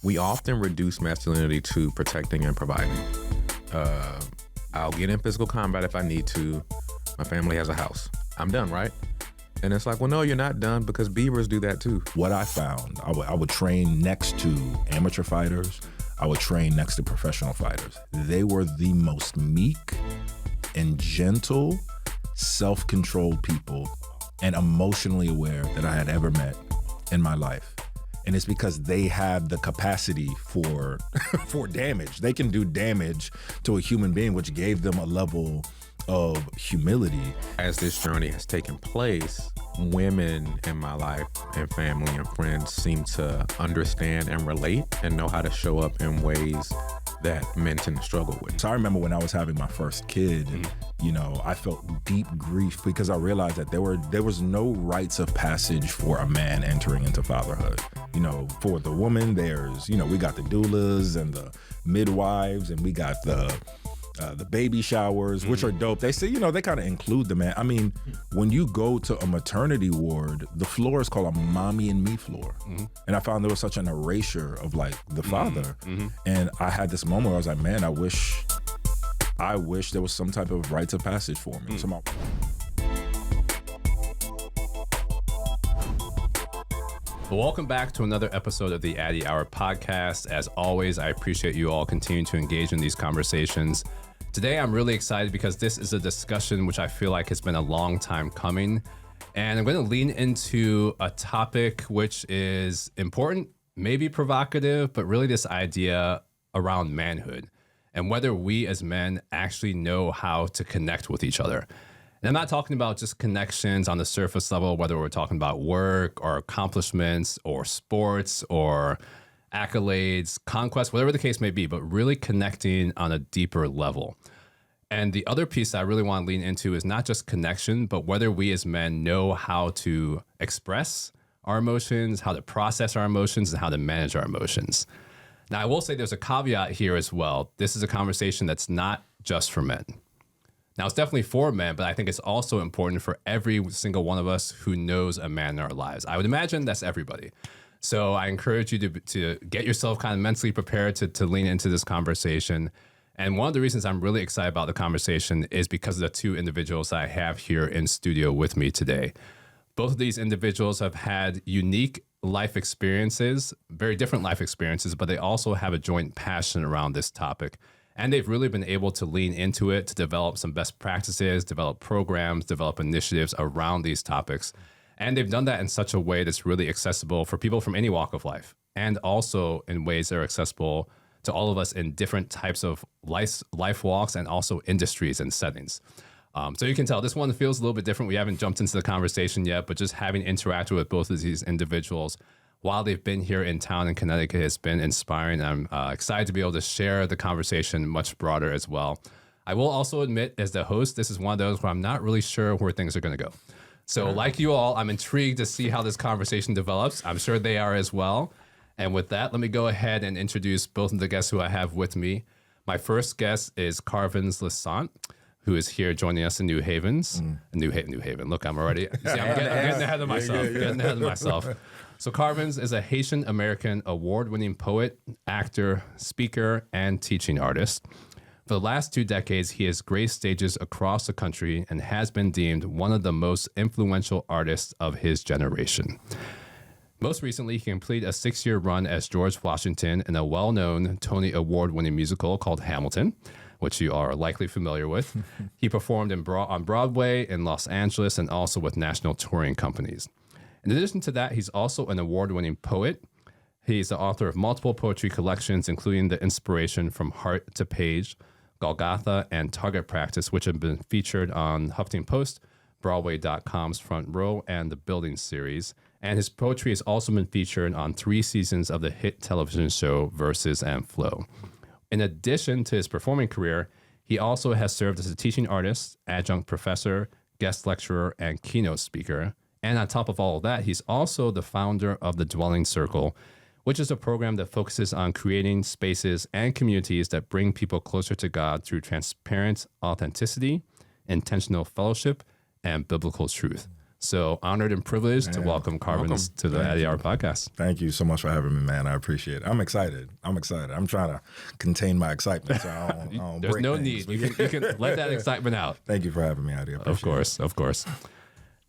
we often reduce masculinity to protecting and providing. I'll get in physical combat if I need to. My family has a house. I'm done, right? And it's like, well, no, you're not done, because beavers do that too. What I found, I would train next to amateur fighters. I would train next to professional fighters. They were the most meek and gentle, self-controlled people and emotionally aware that I had ever met in my life. And it's because they have the capacity for damage. They can do damage to a human being, which gave them a level of humility. As this journey has taken place, women in my life and family and friends seem to understand and relate and know how to show up in ways that men tend to struggle with. So I remember when I was having my first kid, you know, I felt deep grief because I realized that there was no rites of passage for a man entering into fatherhood. You know, for the woman, there's, you know, we got the doulas and the midwives, and we got the baby showers, which are dope. They say, you know, they kind of include the man. I mean, when you go to a maternity ward, the floor is called a mommy and me floor. And I found there was such an erasure of like the father. And I had this moment where I was like, man, I wish there was some type of rites of passage for me. Welcome back to another episode of the Addy Hour podcast. As always, I appreciate you all continuing to engage in these conversations. Today, I'm really excited because this is a discussion which I feel like has been a long time coming. And I'm going to lean into a topic which is important, maybe provocative, but really this idea around manhood and whether we as men actually know how to connect with each other. And I'm not talking about just connections on the surface level, whether we're talking about work or accomplishments or sports or accolades, conquest, whatever the case may be, but really connecting on a deeper level. And the other piece I really want to lean into is not just connection, but whether we as men know how to express our emotions, how to process our emotions, and how to manage our emotions. Now, I will say there's a caveat here as well. This is a conversation that's not just for men. Now, it's definitely for men, but I think it's also important for every single one of us who knows a man in our lives. I would imagine that's everybody. So I encourage you to get yourself kind of mentally prepared to lean into this conversation. And one of the reasons I'm really excited about the conversation is because of the two individuals I have here in studio with me today. Both of these individuals have had unique life experiences, very different life experiences, but they also have a joint passion around this topic. And they've really been able to lean into it to develop some best practices, develop programs, develop initiatives around these topics. And they've done that in such a way that's really accessible for people from any walk of life, and also in ways that are accessible to all of us in different types of life walks and also industries and settings. So you can tell this one feels a little bit different. We haven't jumped into the conversation yet, but just having interacted with both of these individuals while they've been here in town in Connecticut has been inspiring. I'm excited to be able to share the conversation much broader as well. I will also admit, as the host, this is one of those where I'm not really sure where things are going to go. So like you all, I'm intrigued to see how this conversation develops. I'm sure they are as well. And with that, let me go ahead and introduce both of the guests who I have with me. My first guest is Carvens Lissaint, who is here joining us in New Haven. New Haven. Look, I'm already, see, I'm getting ahead of myself. So Carvens is a Haitian-American award-winning poet, actor, speaker, and teaching artist. For the last 2 decades, he has graced stages across the country and has been deemed one of the most influential artists of his generation. Most recently, he completed a 6-year run as George Washington in a well-known Tony Award-winning musical called Hamilton, which you are likely familiar with. He performed on Broadway in Los Angeles and also with national touring companies. In addition to that, he's also an award-winning poet. He's the author of multiple poetry collections, including The Inspiration from Heart to Page, Golgotha, and Target Practice, which have been featured on Huffington Post, Broadway.com's Front Row, and the Building series. And his poetry has also been featured on 3 seasons of the hit television show Verses and Flow. In addition to his performing career, he also has served as a teaching artist, adjunct professor, guest lecturer, and keynote speaker. And on top of all of that, he's also the founder of the Dwelling Circle, which is a program that focuses on creating spaces and communities that bring people closer to God through transparent authenticity, intentional fellowship, and biblical truth. So honored and privileged to welcome Carvens to the Addy Hour podcast. Thank you so much for having me, man. I appreciate it. I'm excited. I'm trying to contain my excitement, so I don't There's break no things. need. You can let that excitement out. Thank you for having me, Addy. Of course.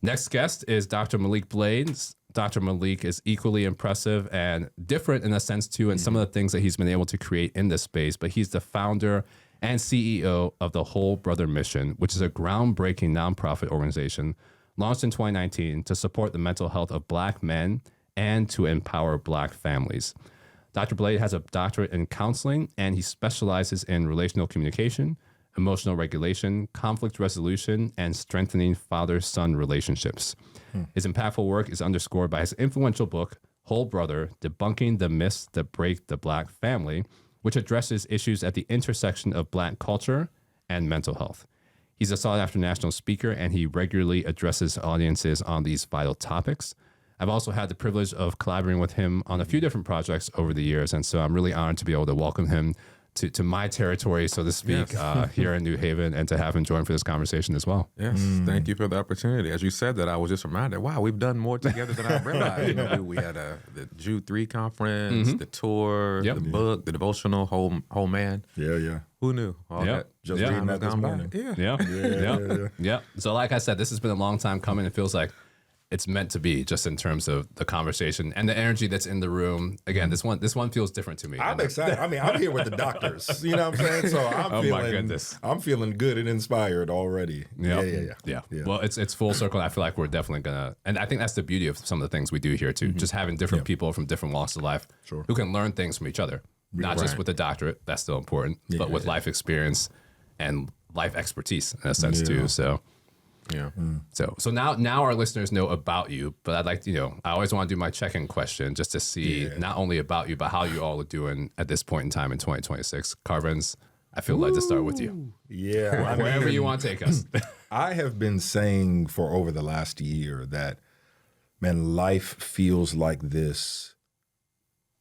Next guest is Dr. Maliek Blade. Dr. Maliek is equally impressive and different in a sense too, and some of the things that he's been able to create in this space. But he's the founder and CEO of the Whole Brother Mission, which is a groundbreaking nonprofit organization launched in 2019 to support the mental health of Black men and to empower Black families. Dr. Blade has a doctorate in counseling, and he specializes in relational communication, emotional regulation, conflict resolution, and strengthening father-son relationships. His impactful work is underscored by his influential book, Whole Brother, Debunking the Myths That Break the Black Family, which addresses issues at the intersection of Black culture and mental health. He's a sought-after national speaker, and he regularly addresses audiences on these vital topics. I've also had the privilege of collaborating with him on a few different projects over the years, and so I'm really honored to be able to welcome him to my territory, so to speak, here in New Haven, and to have him join for this conversation as well. Yes, thank you for the opportunity. As you said that, I was just reminded, wow, we've done more together than I realized. You know, we had the Jude 3 conference, the tour, the book, the devotional, whole man. Yeah. Who knew all that? Just reading that this morning. Yeah. So like I said, this has been a long time coming. It feels like it's meant to be, just in terms of the conversation and the energy that's in the room. Again, this one feels different to me. I'm excited. I mean, I'm here with the doctors. You know what I'm saying? So I'm feeling good and inspired already. Yeah. Well, it's full circle. I feel like we're definitely gonna, and I think that's the beauty of some of the things we do here too. Just having different people from different walks of life who can learn things from each other, not just with the doctorate. That's still important, but with life experience and life expertise in a sense too. So. Yeah. So now our listeners know about you, but I'd like to, I always want to do my check-in question just to see not only about you, but how you all are doing at this point in time in 2026. Carvens, I feel led to start with you. Yeah. Wherever you want to take us. I have been saying for over the last year that, man, life feels like this.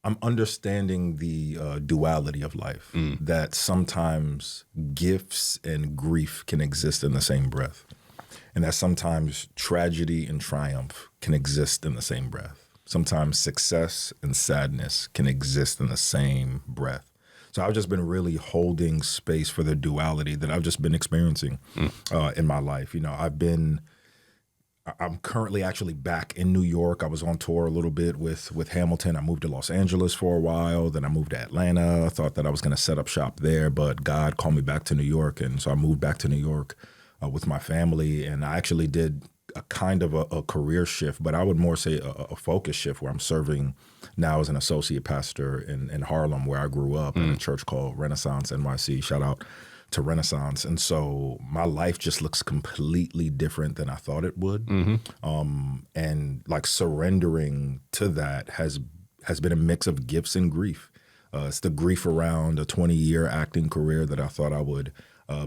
I'm understanding the duality of life, that sometimes gifts and grief can exist in the same breath. And that sometimes tragedy and triumph can exist in the same breath. Sometimes success and sadness can exist in the same breath. So I've just been really holding space for the duality that I've just been experiencing in my life. I'm currently actually back in New York. I was on tour a little bit with Hamilton. I moved to Los Angeles for a while. Then I moved to Atlanta. I thought that I was going to set up shop there, but God called me back to New York. And so I moved back to New York with my family, and I actually did a kind of a career shift, but I would more say a focus shift, where I'm serving now as an associate pastor in Harlem, where I grew up, in a church called Renaissance NYC. Shout out to Renaissance. And so my life just looks completely different than I thought it would. And like surrendering to that has been a mix of gifts and grief. It's the grief around a 20-year acting career that I thought I would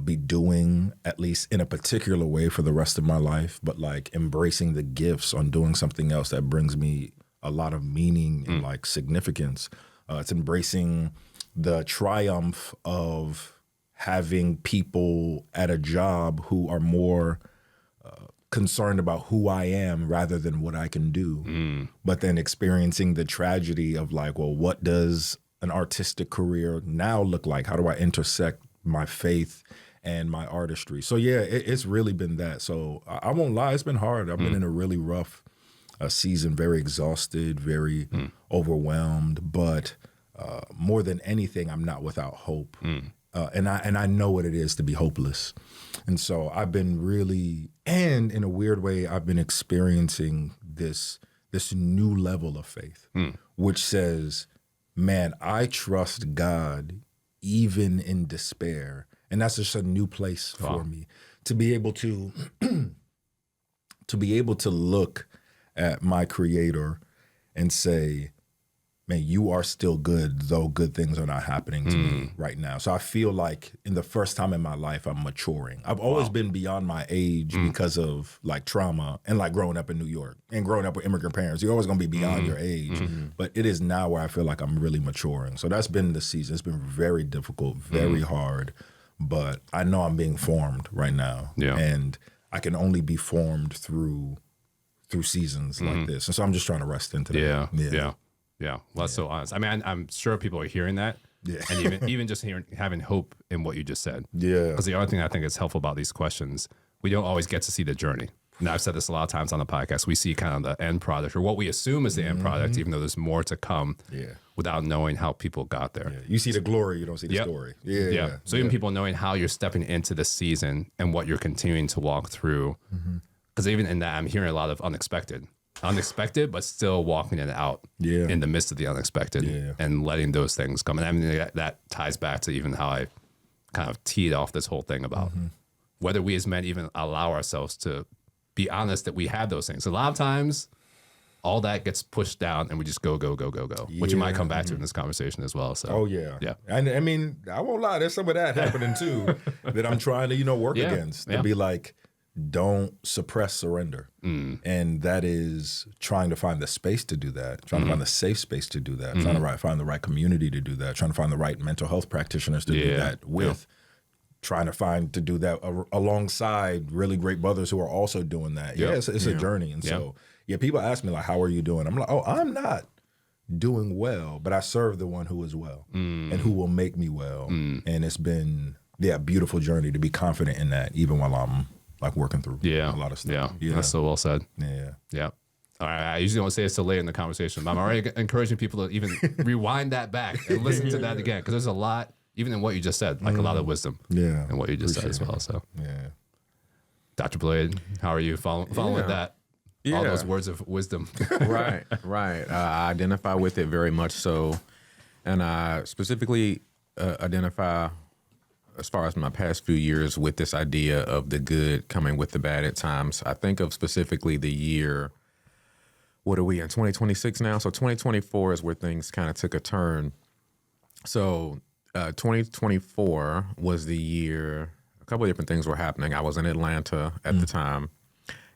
be doing, at least in a particular way, for the rest of my life, but like embracing the gifts on doing something else that brings me a lot of meaning and like significance. It's embracing the triumph of having people at a job who are more concerned about who I am rather than what I can do, but then experiencing the tragedy of like, well, what does an artistic career now look like? How do I intersect my faith and my artistry? So yeah, it's really been that. So I won't lie, it's been hard. I've been in a really rough season, very exhausted, very overwhelmed, but more than anything, I'm not without hope. And I know what it is to be hopeless. And so I've been really, and in a weird way, I've been experiencing this new level of faith, which says, man, I trust God even in despair. And that's just a new place for me to be able to look at my Creator and say, man, you are still good, though good things are not happening to me right now. So I feel like in the first time in my life, I'm maturing. I've always been beyond my age because of like trauma and like growing up in New York and growing up with immigrant parents. You're always going to be beyond your age. But it is now where I feel like I'm really maturing. So that's been the season. It's been very difficult, very hard. But I know I'm being formed right now. Yeah. And I can only be formed through through seasons like this. And so I'm just trying to rest into that. Yeah. Well, that's so honest. I mean, I'm sure people are hearing that. Yeah. And even just having hope in what you just said. Yeah. Because the other thing I think is helpful about these questions, we don't always get to see the journey. And I've said this a lot of times on the podcast. We see kind of the end product or what we assume is the end product, even though there's more to come without knowing how people got there. Yeah. You see the glory, you don't see the story. Yeah. So even people knowing how you're stepping into the season and what you're continuing to walk through. Because even in that, I'm hearing a lot of unexpected, but still walking it out in the midst of the unexpected and letting those things come. And I mean, that ties back to even how I kind of teed off this whole thing about whether we as men even allow ourselves to be honest that we have those things. A lot of times, all that gets pushed down and we just go, which you might come back to in this conversation as well. So, yeah. And I mean, I won't lie, there's some of that happening too that I'm trying to, work against. To be like, don't suppress surrender. And that is trying to find the space to do that, trying to find the safe space to do that, trying to find the right community to do that, trying to find the right mental health practitioners to do that with. Trying to do that alongside really great brothers who are also doing that. It's a journey. And so, people ask me like, how are you doing? I'm like, I'm not doing well, but I serve the one who is well and who will make me well. And it's been, a beautiful journey to be confident in that, even while I'm like working through a lot of stuff. Yeah, that's so well said. Yeah. All right, I usually don't say it's so late in the conversation, but I'm already encouraging people to even rewind that back and listen to that again, because there's a lot, even in what you just said, like a lot of wisdom in what you just said as well. So, Dr. Blade, how are you following that? All those words of wisdom. Right. I identify with it very much so. And I specifically identify, as far as my past few years, with this idea of the good coming with the bad at times. I think of specifically the year, what are we in, 2026 now? So 2024 is where things kind of took a turn. So 2024 was the year, a couple of different things were happening. I was in Atlanta at the time,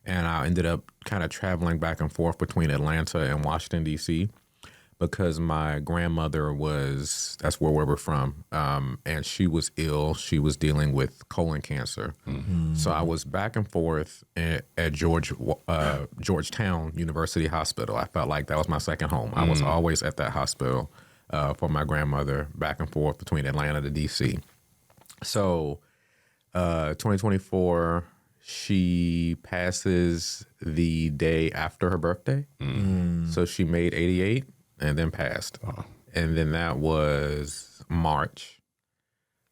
and I ended up kind of traveling back and forth between Atlanta and Washington, D.C., because my grandmother that's where we were from, and she was ill. She was dealing with colon cancer. So I was back and forth at Georgetown University Hospital. I felt like that was my second home. I was always at that hospital for my grandmother, back and forth between Atlanta to D.C. So 2024, she passes the day after her birthday. So she made 88 and then passed. And then that was March.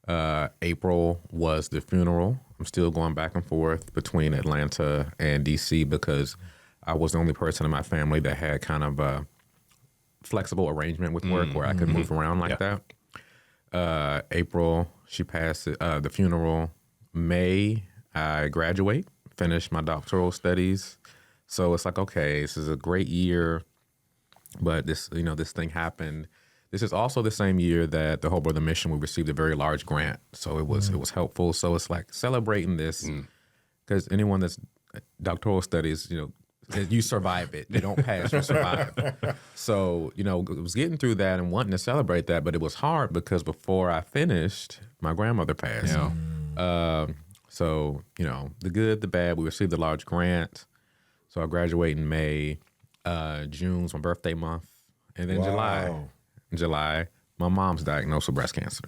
April was the funeral. I'm still going back and forth between Atlanta and D.C. because I was the only person in my family that had kind of a flexible arrangement with work where I could move around like that. April, she passed the funeral. May, I graduate, finish my doctoral studies. So it's like, okay, this is a great year, but this thing happened. This is also the same year that the Whole Brother Mission, we received a very large grant. So it was helpful. So it's like celebrating this, because anyone that's doctoral studies, you survive it. You don't pass, you survive. So, it was getting through that and wanting to celebrate that, but it was hard because before I finished, my grandmother passed. So, the good, the bad, we received a large grant. So I graduate in May. June's my birthday month. And then July, my mom's diagnosed with breast cancer.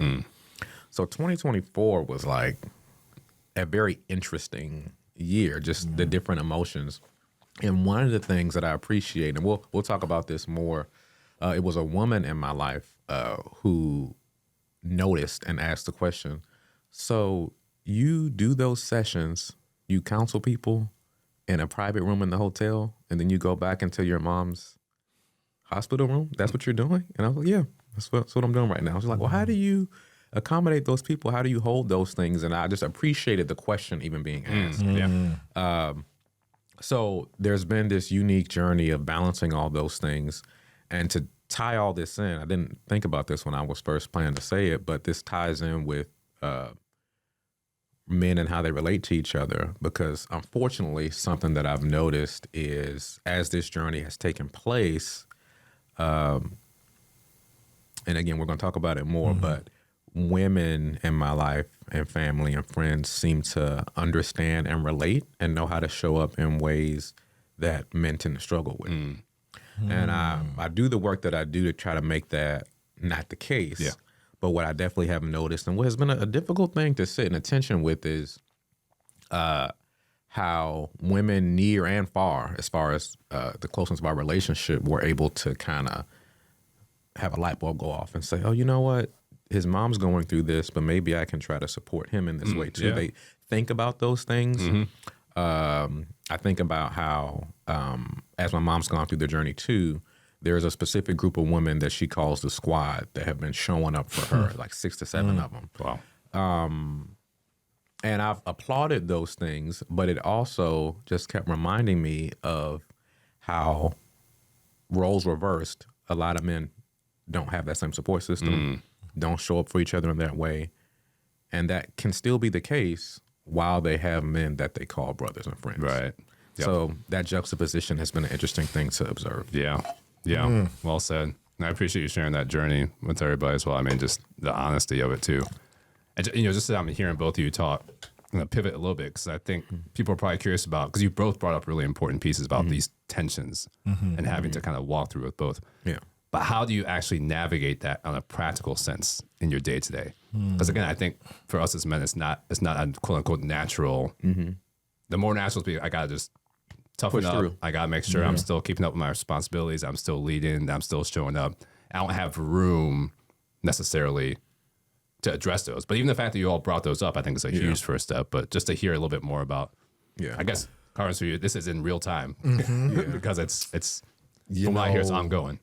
So 2024 was like a very interesting year, just the different emotions. And one of the things that I appreciate, and we'll talk about this more, it was a woman in my life who noticed and asked the question, so you do those sessions, you counsel people in a private room in the hotel, and then you go back into your mom's hospital room? That's what you're doing? And I was like, yeah, that's what I'm doing right now. I was like, well, how do you accommodate those people? How do you hold those things? And I just appreciated the question even being asked. So there's been this unique journey of balancing all those things. And to tie all this in, I didn't think about this when I was first planning to say it, but this ties in with men and how they relate to each other, because unfortunately something that I've noticed is as this journey has taken place, and again, we're going to talk about it more, but women in my life and family and friends seem to understand and relate and know how to show up in ways that men tend to struggle with. And I do the work that I do to try to make that not the case. Yeah. But what I definitely have noticed, and what has been a difficult thing to sit in attention with, is how women near and far, as far as the closeness of our relationship, were able to kind of have a light bulb go off and say, oh, you know what? His mom's going through this, but maybe I can try to support him in this way too. Yeah. They think about those things. I think about how, as my mom's gone through the journey too, there's a specific group of women that she calls the squad that have been showing up for her, like 6 to 7 of them. Wow. And I've applauded those things, but it also just kept reminding me of how, roles reversed, a lot of men don't have that same support system, don't show up for each other in that way. And that can still be the case while they have men that they call brothers and friends. Right. Yep. So that juxtaposition has been an interesting thing to observe. Yeah. Yeah. Well said. And I appreciate you sharing that journey with everybody as well. I mean, just the honesty of it too. And, just as I'm hearing both of you talk, I'm going to pivot a little bit because I think people are probably curious about, because you both brought up really important pieces about these tensions and having to kind of walk through with both. Yeah. But how do you actually navigate that on a practical sense in your day to day? Because again, I think for us as men, it's not a quote unquote natural. The more natural is, I got to just toughen up. through. I got to make sure I'm still keeping up with my responsibilities. I'm still leading. I'm still showing up. I don't have room necessarily to address those. But even the fact that you all brought those up, I think is a huge first step. But just to hear a little bit more about, I guess, Carvens, for you, this is in real time because it's from what I hear, it's ongoing.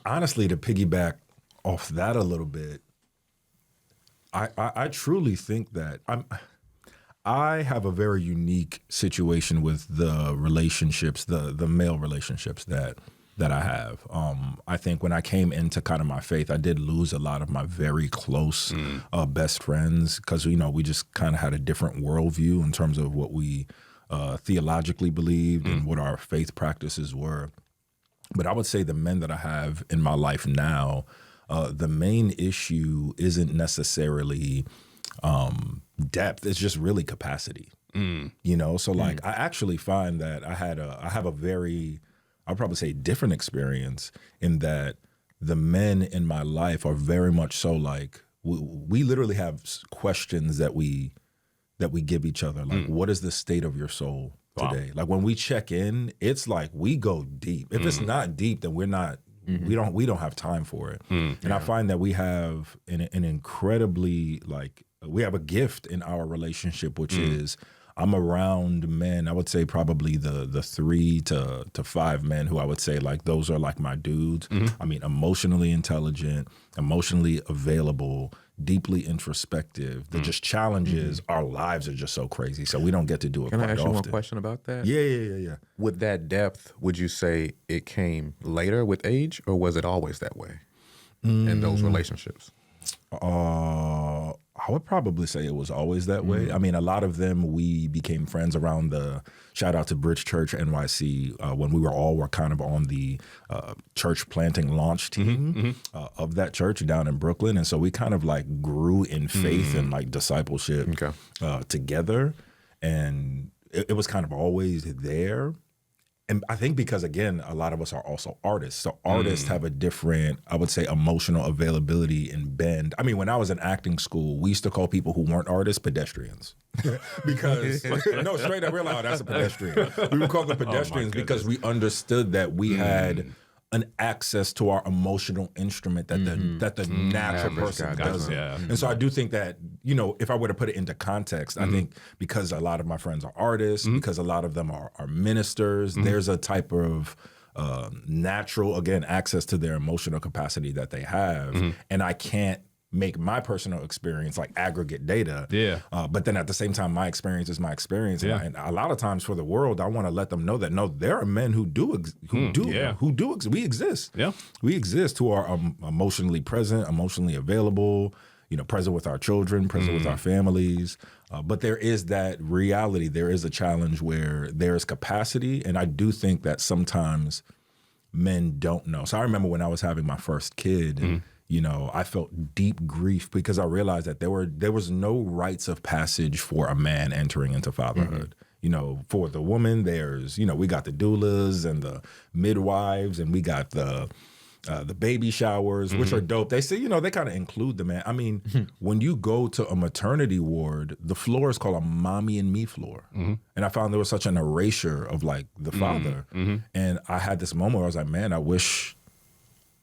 Honestly, to piggyback off that a little bit, I truly think that I have a very unique situation with the relationships, the male relationships that I have. I think when I came into kind of my faith, I did lose a lot of my very close best friends because, we just kind of had a different worldview in terms of what we theologically believed and what our faith practices were. But I would say the men that I have in my life now, the main issue isn't necessarily depth. It's just really capacity. So like I actually find that I have a very, I'll probably say different experience in that the men in my life are very much so like we literally have questions that we give each other. Like, what is the state of your soul today? Like when we check in, it's like we go deep. If it's not deep, then we're not. We don't have time for it. And I find that we have an incredibly we have a gift in our relationship, which is I'm around men. I would say probably the 3 to 5 men who I would say like those are like my dudes. I mean, emotionally intelligent, emotionally available, deeply introspective. The just challenges, our lives are just so crazy. So we don't get to do it Can quite I ask often. you one question about that? Yeah. With that depth, would you say it came later with age, or was it always that way in those relationships? I would probably say it was always that way. I mean, a lot of them, we became friends around the, shout out to Bridge Church NYC, when we were kind of on the church planting launch team of that church down in Brooklyn. And so we kind of like grew in faith and like discipleship together. And it was kind of always there. And I think because, again, a lot of us are also artists. So artists have a different, I would say, emotional availability and bend. I mean, when I was in acting school, we used to call people who weren't artists pedestrians. Because, no, straight up, we're like, oh, that's a pedestrian. We would call them pedestrians because we understood that we had an access to our emotional instrument that the natural person doesn't. Yeah. And so I do think that, if I were to put it into context, I think because a lot of my friends are artists, because a lot of them are ministers, there's a type of natural, again, access to their emotional capacity that they have. And I can't make my personal experience like aggregate data. But then at the same time, my experience is my experience. And a lot of times for the world, I want to let them know that, no, there are men who we exist. We exist, who are emotionally present, emotionally available, present with our children, present with our families. But there is that reality. There is a challenge where there is capacity. And I do think that sometimes men don't know. So I remember when I was having my first kid, I felt deep grief because I realized that there was no rites of passage for a man entering into fatherhood. For the woman, there's, we got the doulas and the midwives, and we got the baby showers, which are dope. They say, they kind of include the man. I mean, when you go to a maternity ward, the floor is called a mommy and me floor. And I found there was such an erasure of like the father. And I had this moment where I was like, man, I wish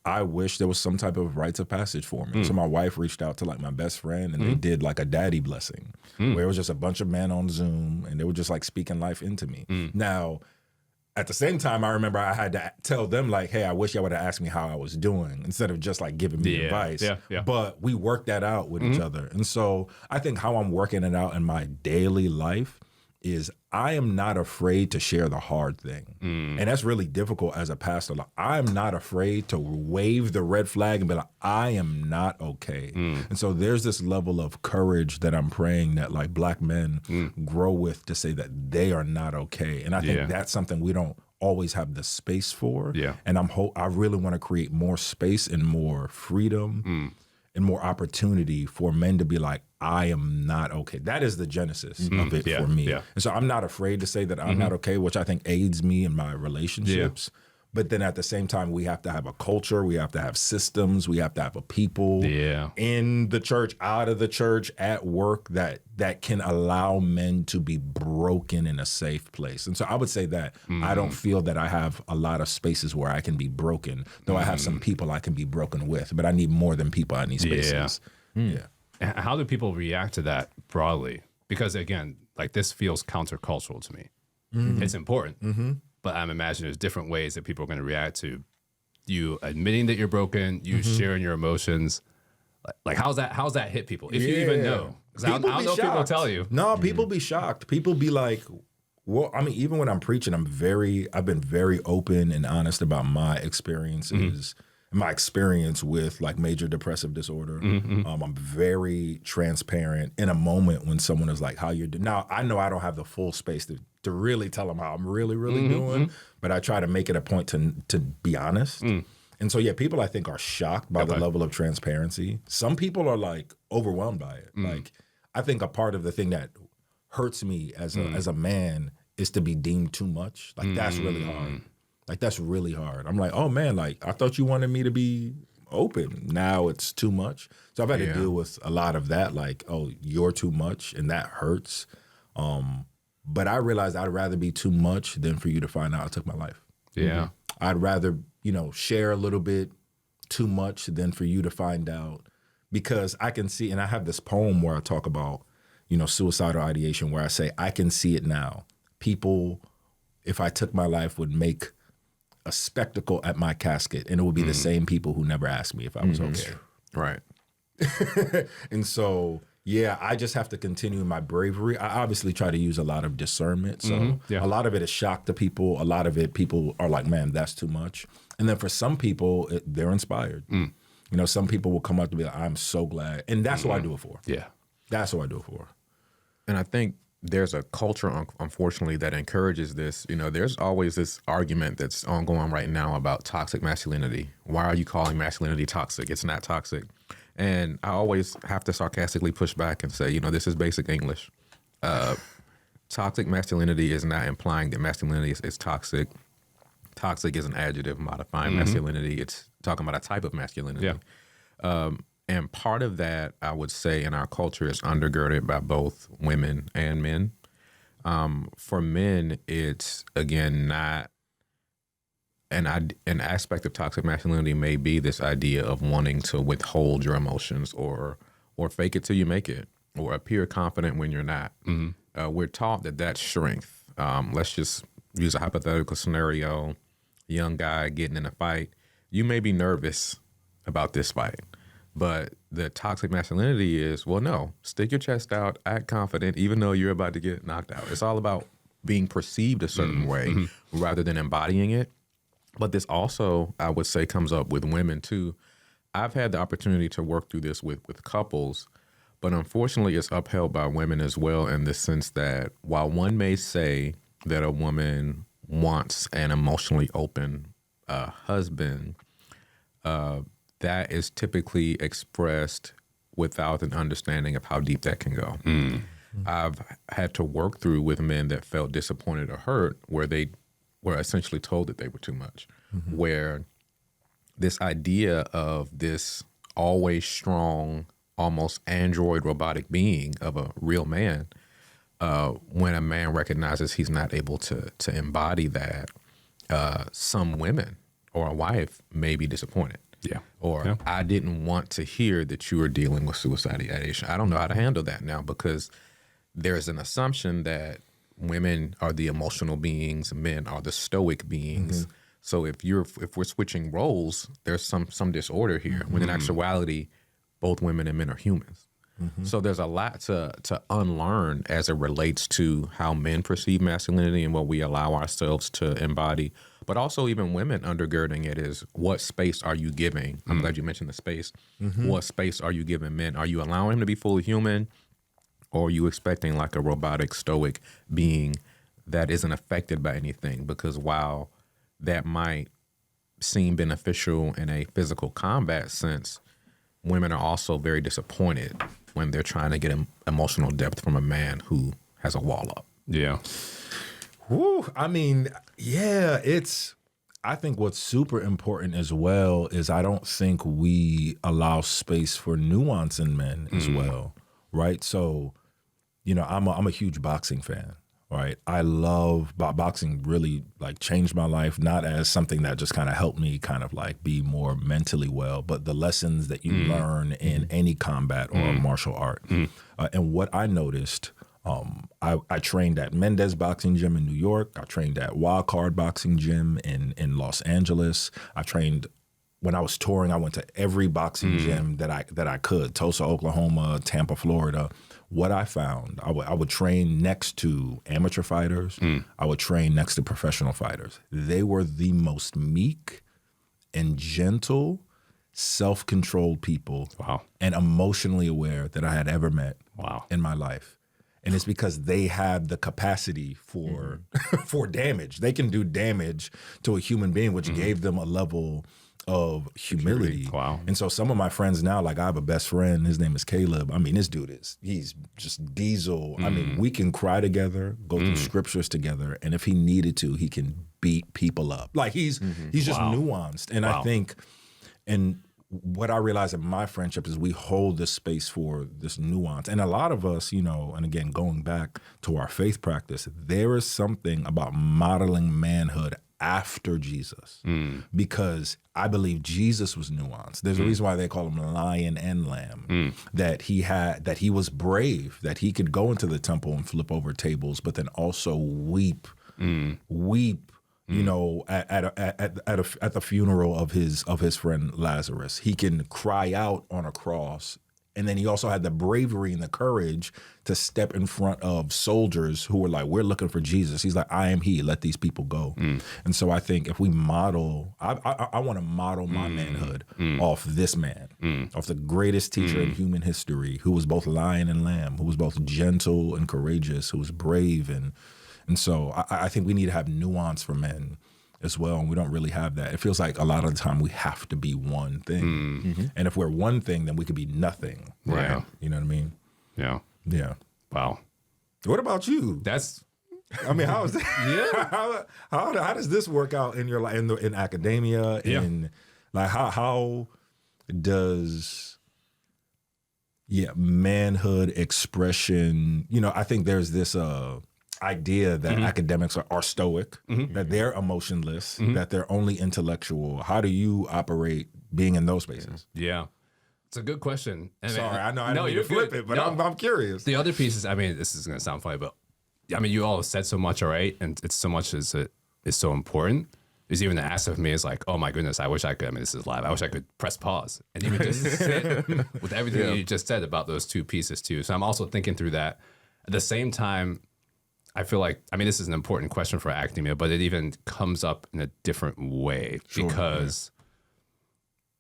there was some type of rites of passage for me. So my wife reached out to like my best friend, and they did like a daddy blessing where it was just a bunch of men on Zoom, and they were just like speaking life into me. Now, at the same time, I remember I had to tell them like, hey, I wish y'all would have asked me how I was doing instead of just like giving me advice. But we worked that out with each other. And so I think how I'm working it out in my daily life is I am not afraid to share the hard thing. And that's really difficult as a pastor. Like, I'm not afraid to wave the red flag and be like, I am not okay. And so there's this level of courage that I'm praying that like Black men grow with, to say that they are not okay. And I think that's something we don't always have the space for. And I really want to create more space and more freedom and more opportunity for men to be like, I am not okay. That is the genesis of it for me. And so I'm not afraid to say that I'm not okay, which I think aids me in my relationships. But then at the same time, we have to have a culture, we have to have systems, we have to have a people in the church, out of the church, at work that can allow men to be broken in a safe place. And so I would say that I don't feel that I have a lot of spaces where I can be broken, though I have some people I can be broken with, but I need more than people, I need spaces. How do people react to that broadly? Because again, like this feels countercultural to me. It's important. But I'm imagining there's different ways that people are going to react to you admitting that you're broken, you sharing your emotions. Like how's that hit people? If you even know. Because I don't know if people tell you. No, people be shocked. People be like, well, I mean, even when I'm preaching, I've been very open and honest about my experiences, my experience with like major depressive disorder. I'm very transparent in a moment when someone is like, how you're doing. Now, I know I don't have the full space to really tell them how I'm really doing, but I try to make it a point to be honest. And so, people I think are shocked by the level of transparency. Some people are like overwhelmed by it. Like, I think a part of the thing that hurts me as a man is to be deemed too much. Like, that's really hard. Like, that's really hard. I'm like, oh man, like I thought you wanted me to be open. Now it's too much. So I've had to deal with a lot of that. Like, oh, you're too much, and that hurts. But I realized I'd rather be too much than for you to find out I took my life. I'd rather, share a little bit too much than for you to find out, because I can see, and I have this poem where I talk about, suicidal ideation, where I say, I can see it now. People, if I took my life, would make a spectacle at my casket, and it would be the same people who never asked me if I was okay. Right. And so, I just have to continue my bravery. I obviously try to use a lot of discernment. So a lot of it is shock to people. A lot of it, people are like, man, that's too much. And then for some people, they're inspired. Some people will come up to be like, I'm so glad. And that's what I do it for. That's what I do it for. And I think there's a culture, unfortunately, that encourages this. There's always this argument that's ongoing right now about toxic masculinity. Why are you calling masculinity toxic? It's not toxic. And I always have to sarcastically push back and say, this is basic English. Toxic masculinity is not implying that masculinity is toxic. Toxic is an adjective modifying masculinity. It's talking about a type of masculinity. And part of that, I would say, in our culture is undergirded by both women and men. For men, it's, again, not an aspect of toxic masculinity may be this idea of wanting to withhold your emotions or fake it till you make it, or appear confident when you're not. We're taught that that's strength. Let's just use a hypothetical scenario. Young guy getting in a fight. You may be nervous about this fight, but the toxic masculinity is, well, no, stick your chest out, act confident, even though you're about to get knocked out. It's all about being perceived a certain way rather than embodying it. But this also, I would say, comes up with women too. I've had the opportunity to work through this with couples, but unfortunately it's upheld by women as well, in the sense that while one may say that a woman wants an emotionally open husband, that is typically expressed without an understanding of how deep that can go. I've had to work through with men that felt disappointed or hurt, where they were essentially told that they were too much, where this idea of this always strong, almost android robotic being of a real man, when a man recognizes he's not able to embody that, some women or a wife may be disappointed. Yeah. Or I didn't want to hear that you were dealing with suicide ideation. I don't know how to handle that now, because there's an assumption that women are the emotional beings, men are the stoic beings. So if we're switching roles, there's some disorder here. When in actuality, both women and men are humans. So there's a lot to unlearn as it relates to how men perceive masculinity and what we allow ourselves to embody. But also even women undergirding it is, what space are you giving? I'm glad you mentioned the space. What space are you giving men? Are you allowing him to be fully human? Or are you expecting like a robotic, stoic being that isn't affected by anything? Because while that might seem beneficial in a physical combat sense, women are also very disappointed when they're trying to get emotional depth from a man who has a wall up. Yeah. Whew, I mean, yeah, I think what's super important as well is I don't think we allow space for nuance in men as well, right? So, I'm a huge boxing fan, right? I love boxing. Really like changed my life, not as something that just kind of helped me kind of like be more mentally well, but the lessons that you learn in any combat or martial art. And what I noticed, I trained at Mendez Boxing Gym in New York. I trained at Wild Card Boxing Gym in Los Angeles. I trained when I was touring. I went to every boxing gym that I could: Tulsa, Oklahoma, Tampa, Florida. What I found, I would train next to amateur fighters. I would train next to professional fighters. They were the most meek and gentle, self-controlled people, and emotionally aware that I had ever met in my life. And it's because they have the capacity for for damage. They can do damage to a human being, which gave them a level of humility. Wow. And so some of my friends now, like I have a best friend, his name is Caleb. I mean, this dude he's just diesel. I mean, we can cry together, go through scriptures together, and if he needed to, he can beat people up. Like he's just nuanced. And I think, and what I realize in my friendship is we hold this space for this nuance. And a lot of us, and again, going back to our faith practice, there is something about modeling manhood after Jesus, because I believe Jesus was nuanced. There's a reason why they call him lion and lamb, that he was brave, that he could go into the temple and flip over tables, but then also weep, at the funeral of his friend Lazarus. He can cry out on a cross. And then he also had the bravery and the courage to step in front of soldiers who were like, we're looking for Jesus. He's like, I am he. Let these people go. And so I think if we model, I want to model my manhood off this man, off the greatest teacher in human history, who was both lion and lamb, who was both gentle and courageous, who was brave. And so I think we need to have nuance for men as well, and we don't really have that. It feels like a lot of the time we have to be one thing, and if we're one thing, then we could be nothing. Right? Yeah. You know what I mean? Yeah. Yeah. Wow. What about you? I mean, how is that? How does this work out in your life, in academia? In like how does manhood expression? I think there's this idea that academics are stoic, that they're emotionless, that they're only intellectual. How do you operate being in those spaces? Yeah. It's a good question. Sorry, I know I didn't mean to flip it, but I'm curious. The other piece is, this is going to sound funny, but you all said so much, all right? And it's so much is so important. Is even the ask of me is like, oh my goodness, I wish I could, this is live, I wish I could press pause and even just sit with everything you just said about those two pieces too. So I'm also thinking through that. At the same time, I feel like, this is an important question for academia, but it even comes up in a different way because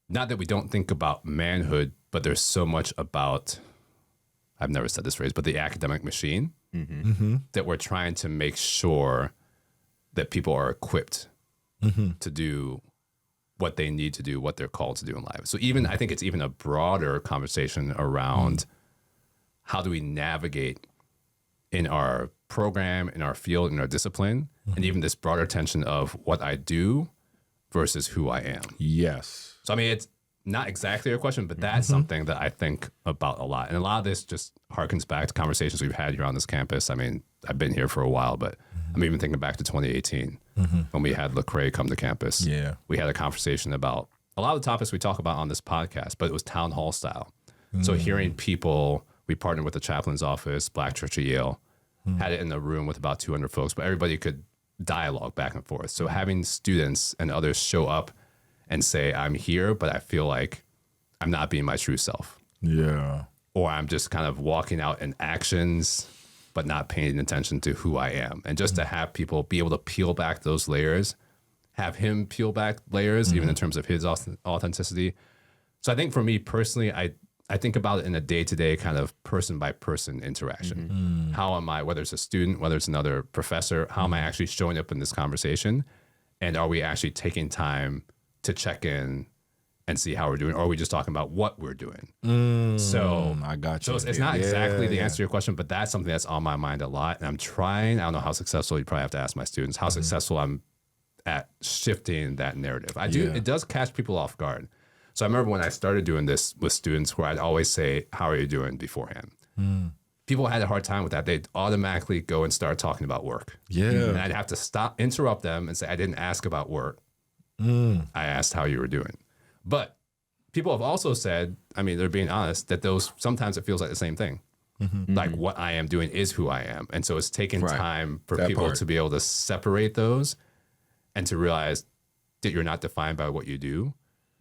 not that we don't think about manhood, but there's so much about, I've never said this phrase, but the academic machine that we're trying to make sure that people are equipped to do what they need to do, what they're called to do in life. So even, I think it's even a broader conversation around how do we navigate in our program, in our field, in our discipline, and even this broader tension of what I do versus who I am. Yes. So, I mean, it's not exactly your question, but that's something that I think about a lot. And a lot of this just harkens back to conversations we've had here on this campus. I mean, I've been here for a while, but I'm even thinking back to 2018 when we had Lecrae come to campus. Yeah. We had a conversation about a lot of the topics we talk about on this podcast, but it was town hall style. So hearing people, we partnered with the chaplain's office, Black Church of Yale, had it in a room with about 200 folks, but everybody could dialogue back and forth. So having students and others show up and say, I'm here, but I feel like I'm not being my true self. Yeah. Or I'm just kind of walking out in actions, but not paying attention to who I am. And just to have people be able to peel back those layers, have him peel back layers, even in terms of his authenticity. So I think for me personally, I think about it in a day-to-day kind of person-by-person interaction. How am I, whether it's a student, whether it's another professor, how am I actually showing up in this conversation? And are we actually taking time to check in and see how we're doing? Or are we just talking about what we're doing? So I got you. So it's not exactly the answer to your question, but that's something that's on my mind a lot. And I'm trying, I don't know how successful, you probably have to ask my students, how successful I'm at shifting that narrative. It does catch people off guard. So I remember when I started doing this with students where I'd always say, how are you doing beforehand? People had a hard time with that. They'd automatically go and start talking about work. Yeah. And I'd have to interrupt them and say, I didn't ask about work. I asked how you were doing. But people have also said, I mean, they're being honest, that those, sometimes it feels like the same thing. Like what I am doing is who I am. And so it's taken time for That people part. to be able to separate those and to realize that you're not defined by what you do,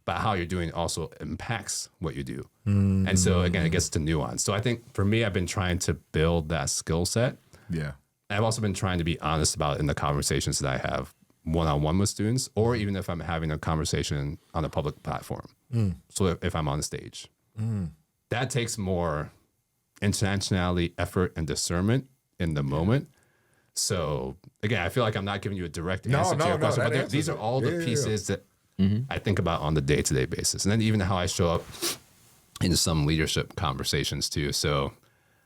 but how you're doing also impacts what you do. And so again, it gets to nuance. So I think for me, I've been trying to build that skill set. Yeah. I've also been trying to be honest about it in the conversations that I have one-on-one with students, or even if I'm having a conversation on a public platform. So if I'm on stage, that takes more intentionality, effort, and discernment in the moment. So again, I feel like I'm not giving you a direct answer to your question, but these are all the pieces that I think about on the day-to-day basis. And then even how I show up in some leadership conversations too. So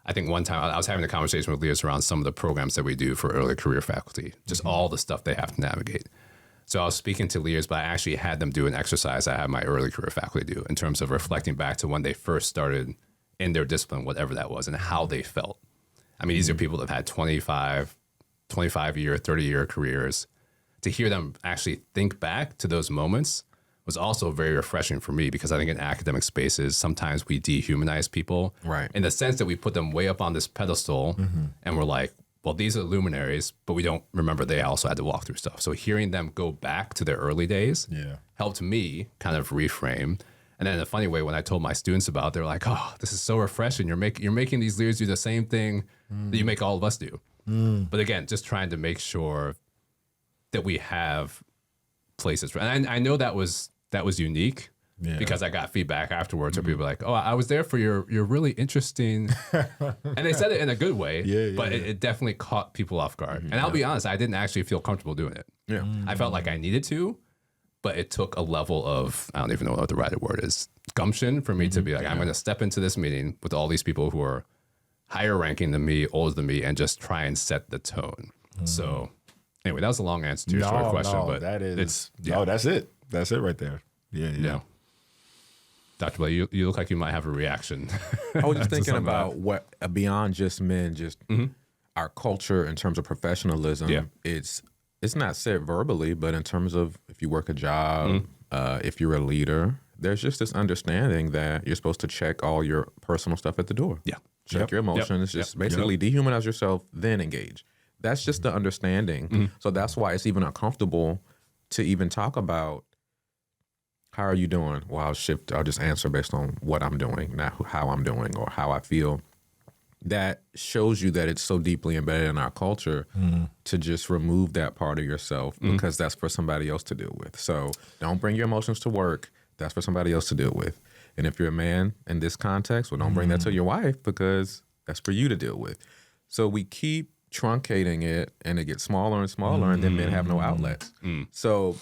I think one time I was having a conversation with leaders around some of the programs that we do for early career faculty, just all the stuff they have to navigate. So I was speaking to leaders, but I actually had them do an exercise I had my early career faculty do in terms of reflecting back to when they first started in their discipline, whatever that was, and how they felt. I mean, these are people that have had 25-year, 30-year careers. To hear them actually think back to those moments was also very refreshing for me, because I think in academic spaces, sometimes we dehumanize people. Right. In the sense that we put them way up on this pedestal and we're like, well, these are luminaries, but we don't remember they also had to walk through stuff. So hearing them go back to their early days helped me kind of reframe. And then in a funny way, when I told my students about it, they're like, oh, this is so refreshing. You're making these leaders do the same thing that you make all of us do. But again, just trying to make sure that we have places. And I know that was unique because I got feedback afterwards where people were like, oh, I was there for you're really interesting. And they said it in a good way, but it definitely caught people off guard. And I'll be honest, I didn't actually feel comfortable doing it. Yeah. I felt like I needed to, but it took a level of, I don't even know what the right word is, gumption for me to be like, I'm going to step into this meeting with all these people who are higher ranking than me, older than me, and just try and set the tone. So anyway, that was a long answer to your short question, but that is, it's, that's it. That's it right there. Yeah. Dr. Blade, you look like you might have a reaction. I was just thinking something about what beyond just men, just our culture in terms of professionalism. Yeah. It's not said verbally, but in terms of if you work a job, if you're a leader, there's just this understanding that you're supposed to check all your personal stuff at the door. Yeah. Check your emotions. Just basically dehumanize yourself, then engage. That's just the understanding. So that's why it's even uncomfortable to even talk about, how are you doing? Well, I'll just answer based on what I'm doing, not how I'm doing or how I feel. That shows you that it's so deeply embedded in our culture to just remove that part of yourself because that's for somebody else to deal with. So don't bring your emotions to work. That's for somebody else to deal with. And if you're a man in this context, well, don't bring that to your wife because that's for you to deal with. So we keep truncating it and it gets smaller and smaller and then men have no outlets. So,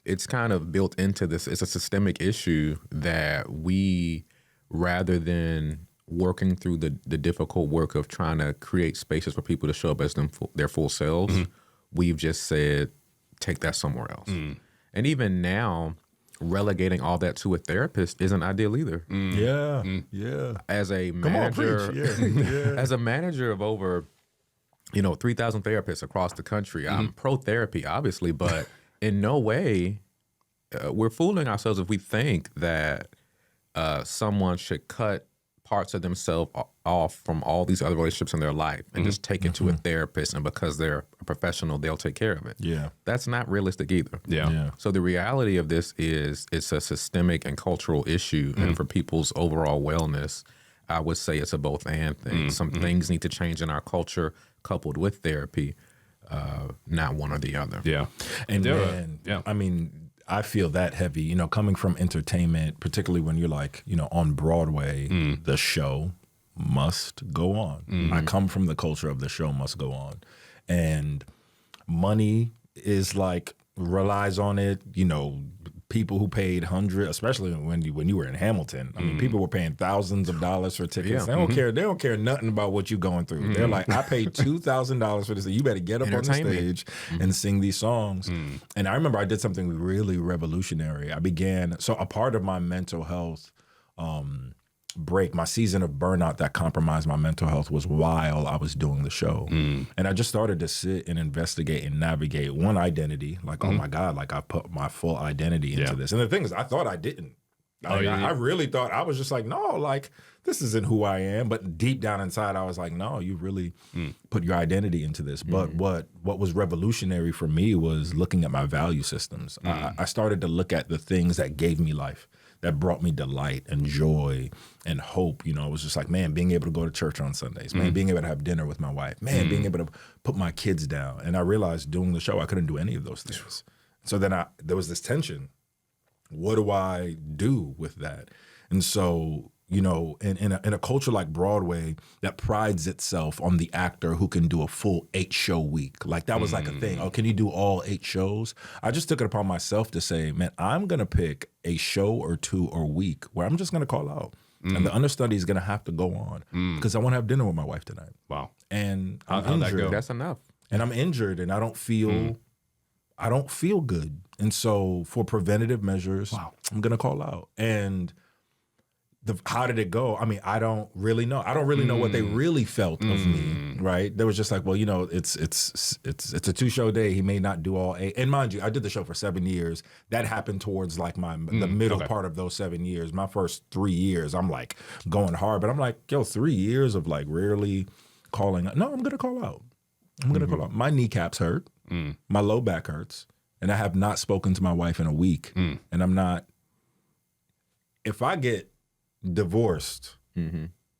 it's kind of built into this. It's a systemic issue that we, rather than working through the difficult work of trying to create spaces for people to show up as their full selves, we've just said, take that somewhere else. And even now, relegating all that to a therapist isn't ideal either. Yeah. As a manager, as a manager of over, 3,000 therapists across the country, I'm pro therapy, obviously, but in no way we're fooling ourselves if we think that someone should cut parts of themselves off from all these other relationships in their life and just take it to a therapist, and because they're a professional, they'll take care of it. Yeah. That's not realistic either. Yeah. So the reality of this is it's a systemic and cultural issue, and for people's overall wellness, I would say it's a both and thing. Some things need to change in our culture coupled with therapy, not one or the other. Yeah. And I mean, I feel that heavy, coming from entertainment, particularly when you're like, on Broadway, the show must go on. I come from the culture of the show must go on. And money is like, relies on it, people who paid hundreds, especially when you were in Hamilton. I mean, people were paying thousands of dollars for tickets. They don't care. They don't care nothing about what you're going through. They're like, I paid $2,000 for this. You better get up on the stage and sing these songs. And I remember I did something really revolutionary. So a part of my mental health break, my season of burnout that compromised my mental health was while I was doing the show. And I just started to sit and investigate and navigate one identity, like, oh my God, like I put my full identity into this. And the thing is, I thought I didn't. I really thought, I was just like, no, like this isn't who I am. But deep down inside, I was like, no, you really put your identity into this. But what was revolutionary for me was looking at my value systems. I started to look at the things that gave me life, that brought me delight and joy and hope. It was just like, man, being able to go to church on Sundays, man, being able to have dinner with my wife, man, being able to put my kids down. And I realized doing the show, I couldn't do any of those things. So then there was this tension. What do I do with that? And so, in a culture like Broadway that prides itself on the actor who can do a full 8-show week, like that was like a thing. Oh, can you do all 8 shows? I just took it upon myself to say, man, I'm going to pick a show or 2 a week where I'm just going to call out. And the understudy is going to have to go on because I want to have dinner with my wife tonight. Wow. And I'm How'd that injured. go? That's enough. And I'm injured and I don't feel good. And so for preventative measures, I'm going to call out. And how did it go? I mean, I don't really know. I don't really know what they really felt of me, right? They was just like, well, it's a 2-show day. He may not do all 8. And mind you, I did the show for 7 years. That happened towards like the middle part of those 7 years. My first 3 years, I'm like going hard. But I'm like, 3 years of like rarely calling out. No, I'm going to call out. I'm going to call out. My kneecaps hurt. My low back hurts. And I have not spoken to my wife in a week. And I'm not, if I get divorced,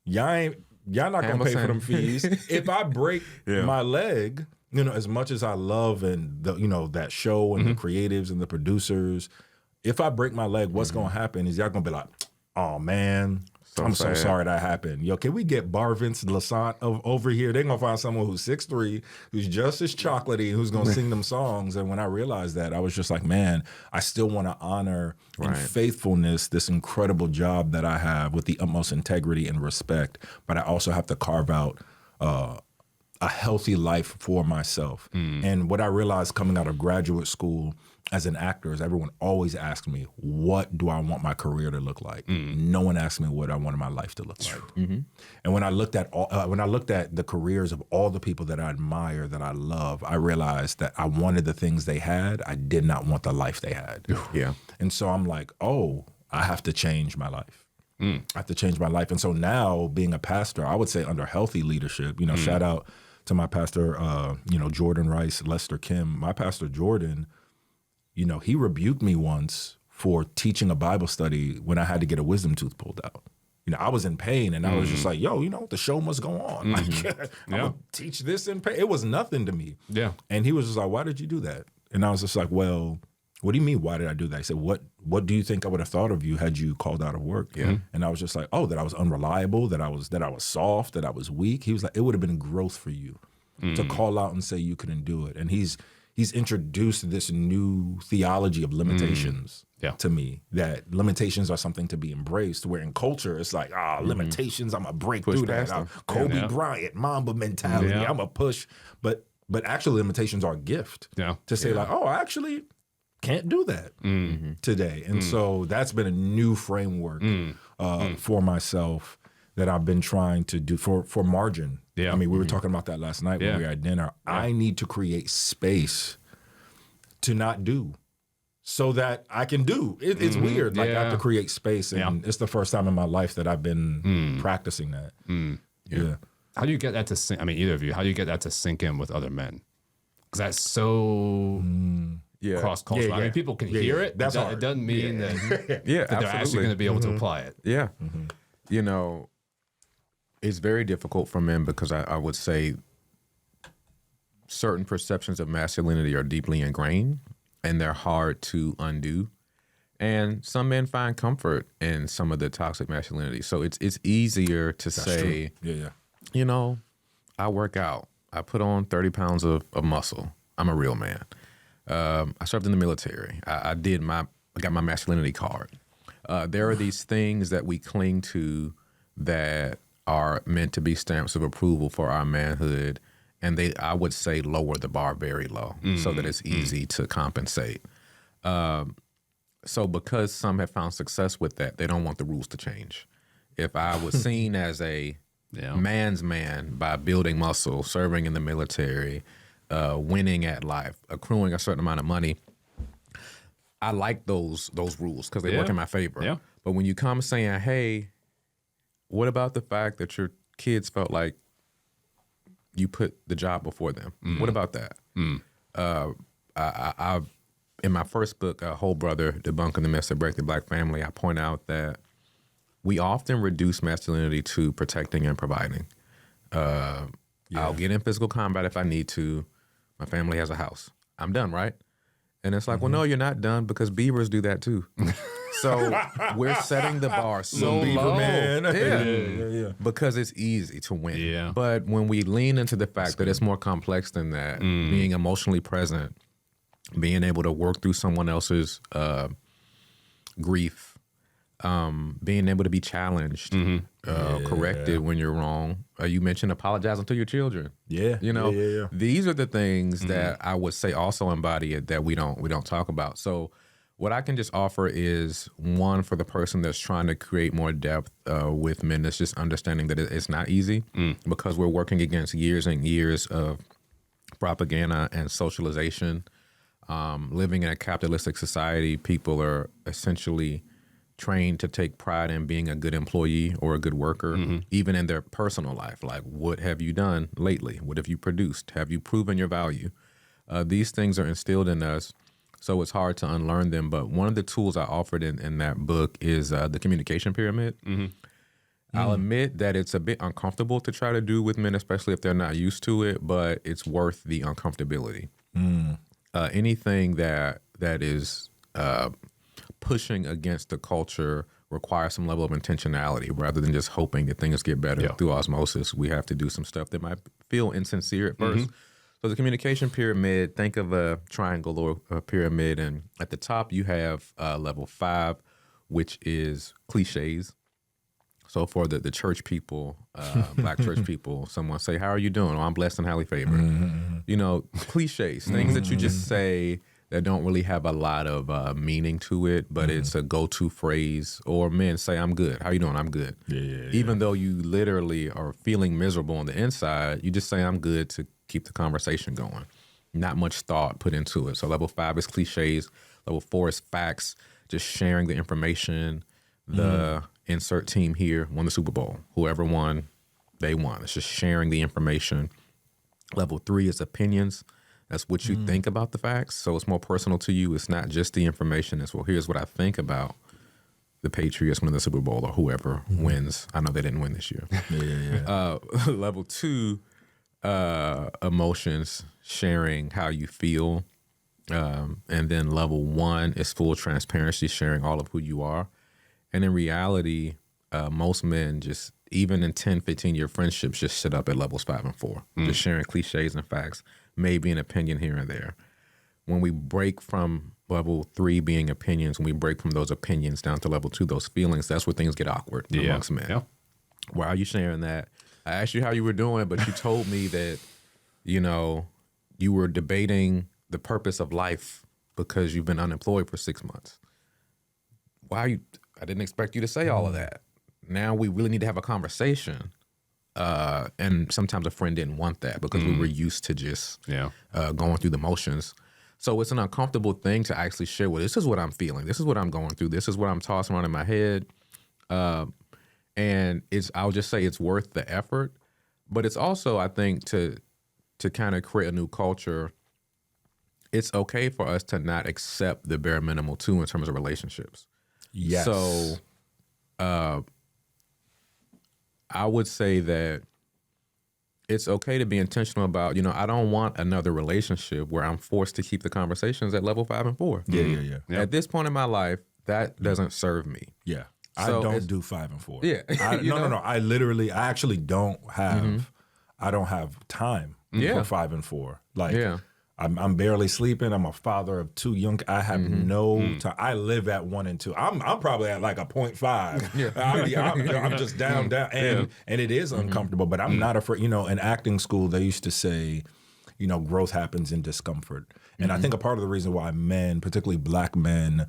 y'all not gonna pay for them fees. If I break my leg, as much as I love and that show and the creatives and the producers, if I break my leg, what's gonna happen is y'all gonna be like, oh man, I'm so sorry that happened. Can we get Carvens Lissaint over here? They're gonna find someone who's 6'3", who's just as chocolatey, who's gonna sing them songs. And when I realized that, I was just like, man, I still want to honor in faithfulness this incredible job that I have with the utmost integrity and respect. But I also have to carve out a healthy life for myself. And what I realized coming out of graduate school as an actor is everyone always asks me, what do I want my career to look like? No one asked me what I wanted my life to look like. And when I looked at the careers of all the people that I admire, that I love, I realized that I wanted the things they had. I did not want the life they had. And so I'm like, oh, I have to change my life. I have to change my life. And so now being a pastor, I would say under healthy leadership, shout out to my pastor, Jordan Rice, Lester Kim, my pastor Jordan, he rebuked me once for teaching a Bible study when I had to get a wisdom tooth pulled out. I was in pain and I was just like, the show must go on. Like, I'm gonna teach this in pain. It was nothing to me. Yeah. And he was just like, why did you do that? And I was just like, well, what do you mean, why did I do that? He said, what do you think I would have thought of you had you called out of work? And I was just like, oh, that I was unreliable, that I was soft, that I was weak. He was like, it would have been growth for you to call out and say you couldn't do it. And he's introduced this new theology of limitations. to me, that limitations are something to be embraced, where in culture it's like, limitations, I'm going to break through that. Kobe Bryant, Mamba mentality, I'm going to push. But actually limitations are a gift to say like, oh, I actually can't do that today. And so that's been a new framework for myself that I've been trying to do for margin. I mean, we were talking about that last night when we were at dinner. I need to create space to not do so that I can do. It's weird. Like I have to create space. And it's the first time in my life that I've been practicing that. Yeah. How do you get that to sink? I mean, either of you, how do you get that to sink in with other men? Because that's so cross-cultural. I mean, people can hear it. That's it doesn't mean that, Yeah, that they're actually absolutely. going to be able to apply it. Yeah. You know, it's very difficult for men because I would say certain perceptions of masculinity are deeply ingrained and they're hard to undo. And some men find comfort in some of the toxic masculinity. So it's easier to say, you know, I work out. I put on 30 pounds of muscle. I'm a real man. I served in the military. I got my masculinity card. There are these things that we cling to that are meant to be stamps of approval for our manhood, and they, I would say, lower the bar very low so that it's easy to compensate. So because some have found success with that, they don't want the rules to change. If I was seen as a man's man by building muscle, serving in the military, winning at life, accruing a certain amount of money, I like those rules because they work in my favor. Yeah. But when you come saying, hey, what about the fact that your kids felt like you put the job before them? What about that? I in my first book, Whole Brother, Debunking the Myths That Break the Black Family, I point out that we often reduce masculinity to protecting and providing. I'll get in physical combat if I need to. My family has a house. I'm done, right? And it's like, well, no, you're not done because beavers do that too. So we're setting the bar so low. Man. Because it's easy to win. Yeah. But when we lean into the fact that it's more complex than that, being emotionally present, being able to work through someone else's grief, being able to be challenged, corrected when you're wrong. You mentioned apologizing to your children. You know, these are the things that I would say also embody it that we don't talk about. So what I can just offer is one for the person that's trying to create more depth with men, that's just understanding that it's not easy because we're working against years and years of propaganda and socialization. Living in a capitalistic society, people are essentially trained to take pride in being a good employee or a good worker, even in their personal life. Like, what have you done lately? What have you produced? Have you proven your value? These things are instilled in us, so it's hard to unlearn them. But one of the tools I offered in that book is the communication pyramid. I'll admit that it's a bit uncomfortable to try to do with men, especially if they're not used to it, but it's worth the uncomfortability. Anything that is pushing against the culture requires some level of intentionality rather than just hoping that things get better through osmosis. We have to do some stuff that might feel insincere at first. So the communication pyramid, think of a triangle or a pyramid, and at the top you have level 5, which is cliches. So for the church people, black church people, someone say, how are you doing? Oh, I'm blessed and highly favored. You know, cliches, things that you just say that don't really have a lot of meaning to it, but it's a go-to phrase. Or men say, I'm good. How you doing? I'm good. Even though you literally are feeling miserable on the inside, you just say, I'm good to keep the conversation going. Not much thought put into it. So level 5 is cliches. Level 4 is facts, just sharing the information. The insert team here won the Super Bowl. Whoever won, they won. It's just sharing the information. Level 3 is opinions. That's what you think about the facts. So it's more personal to you. It's not just the information. It's, well, here's what I think about the Patriots winning the Super Bowl or whoever wins. I know they didn't win this year. Level 2, emotions, sharing how you feel. And then level 1 is full transparency, sharing all of who you are. And in reality, most men just, even in 10, 15-year friendships, just sit up at levels 5 and 4, just sharing cliches and facts, maybe an opinion here and there. When we break from level 3 being opinions, when we break from those opinions down to level 2, those feelings, that's where things get awkward amongst men. Yeah. Why are you sharing that? I asked you how you were doing, but you told me that, you know, you were debating the purpose of life because you've been unemployed for 6 months. Why are you? I didn't expect you to say all of that. Now we really need to have a conversation. And sometimes a friend didn't want that because we were used to just going through the motions. So it's an uncomfortable thing to actually share. Well, this is what I'm feeling. This is what I'm going through. This is what I'm tossing around in my head. And I'll just say it's worth the effort. But it's also, I think, to kind of create a new culture, it's okay for us to not accept the bare minimal too in terms of relationships. Yes. So I would say that it's okay to be intentional about, you know, I don't want another relationship where I'm forced to keep the conversations at level 5 and 4. Yeah. At this point in my life, that doesn't serve me. Yeah. So I don't do 5 and 4. Yeah. No. I actually don't have, I don't have time for 5 and 4. Like, I'm barely sleeping. I'm a father of 2 young. I have no time. I live at 1 and 2. I'm probably at like a 0.5. I'm just down, and it is uncomfortable. But I'm not afraid. You know, in acting school, they used to say, you know, growth happens in discomfort. And I think a part of the reason why men, particularly Black men,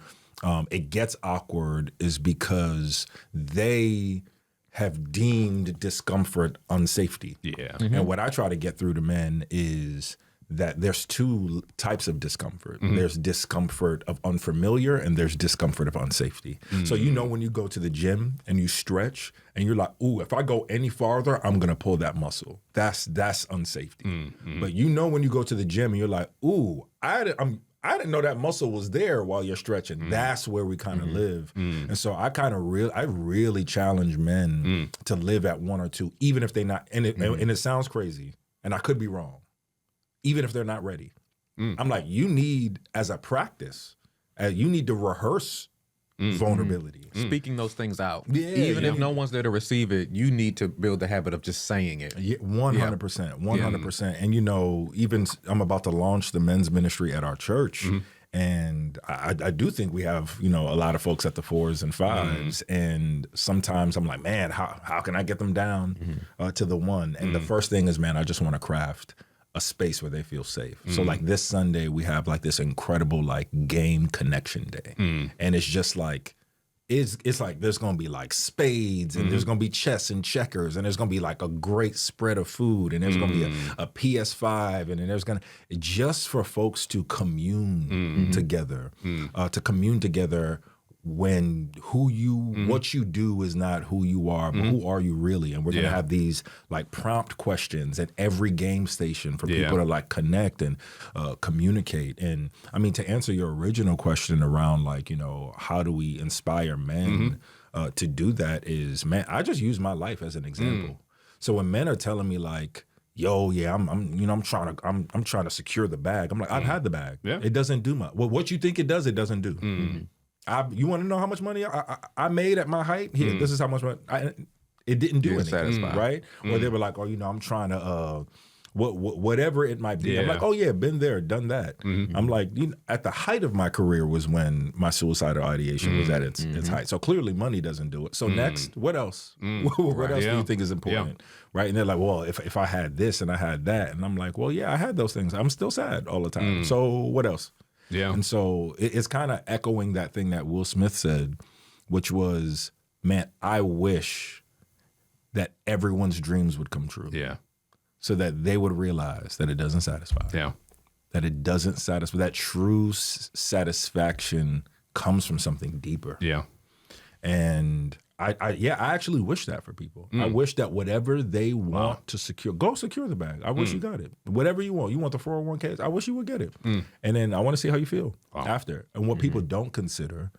it gets awkward is because they have deemed discomfort unsafety. Yeah. And what I try to get through to men is that there's 2 types of discomfort. There's discomfort of unfamiliar and there's discomfort of unsafety. So you know when you go to the gym and you stretch and you're like, ooh, if I go any farther, I'm gonna pull that muscle. That's unsafety. But you know when you go to the gym and you're like, ooh, I didn't know that muscle was there while you're stretching. That's where we kind of live. And so I really challenge men to live at 1 or 2, even if they're not, and it sounds crazy, and I could be wrong, even if they're not ready. I'm like, you need, as a practice, you need to rehearse vulnerability. Speaking those things out. Even if no one's there to receive it, you need to build the habit of just saying it. 100%. 100%. And, you know, even I'm about to launch the men's ministry at our church. And I do think we have, you know, a lot of folks at the 4s and 5s. And sometimes I'm like, man, how can I get them down to the 1? And the first thing is, man, I just want to craft a space where they feel safe. So like this Sunday, we have like this incredible like game connection day. And it's just like, it's like there's gonna be like spades and there's gonna be chess and checkers and there's gonna be like a great spread of food and there's gonna be a PS5 and then there's gonna, just for folks to commune together, when what you do is not who you are, but who are you really? And we're gonna have these like prompt questions at every game station for people to like connect and communicate. And I mean, to answer your original question around like, you know, how do we inspire men to do that is, man, I just use my life as an example. So when men are telling me like, yo, yeah, I'm trying to secure the bag. I'm like, I've had the bag. It doesn't do much. Well, what you think it doesn't do. You want to know how much money I made at my height? Here, this is how much money. It didn't do anything, right? Or they were like, oh, you know, I'm trying to, whatever it might be. I'm like, oh yeah, been there, done that. I'm like, you know, at the height of my career was when my suicidal ideation was at its height. So clearly money doesn't do it. So next, what else? What else do you think is important? Right? And they're like, well, if I had this and I had that. And I'm like, well, yeah, I had those things. I'm still sad all the time. So what else? Yeah. And so it's kind of echoing that thing that Will Smith said, which was, man, I wish that everyone's dreams would come true. Yeah. So that they would realize that it doesn't satisfy. Yeah. That it doesn't satisfy. That true satisfaction comes from something deeper. Yeah. And I actually wish that for people. I wish that whatever they want to secure, go secure the bag. I wish you got it. Whatever you want. You want the 401ks? I wish you would get it. And then I want to see how you feel after. And what people don't consider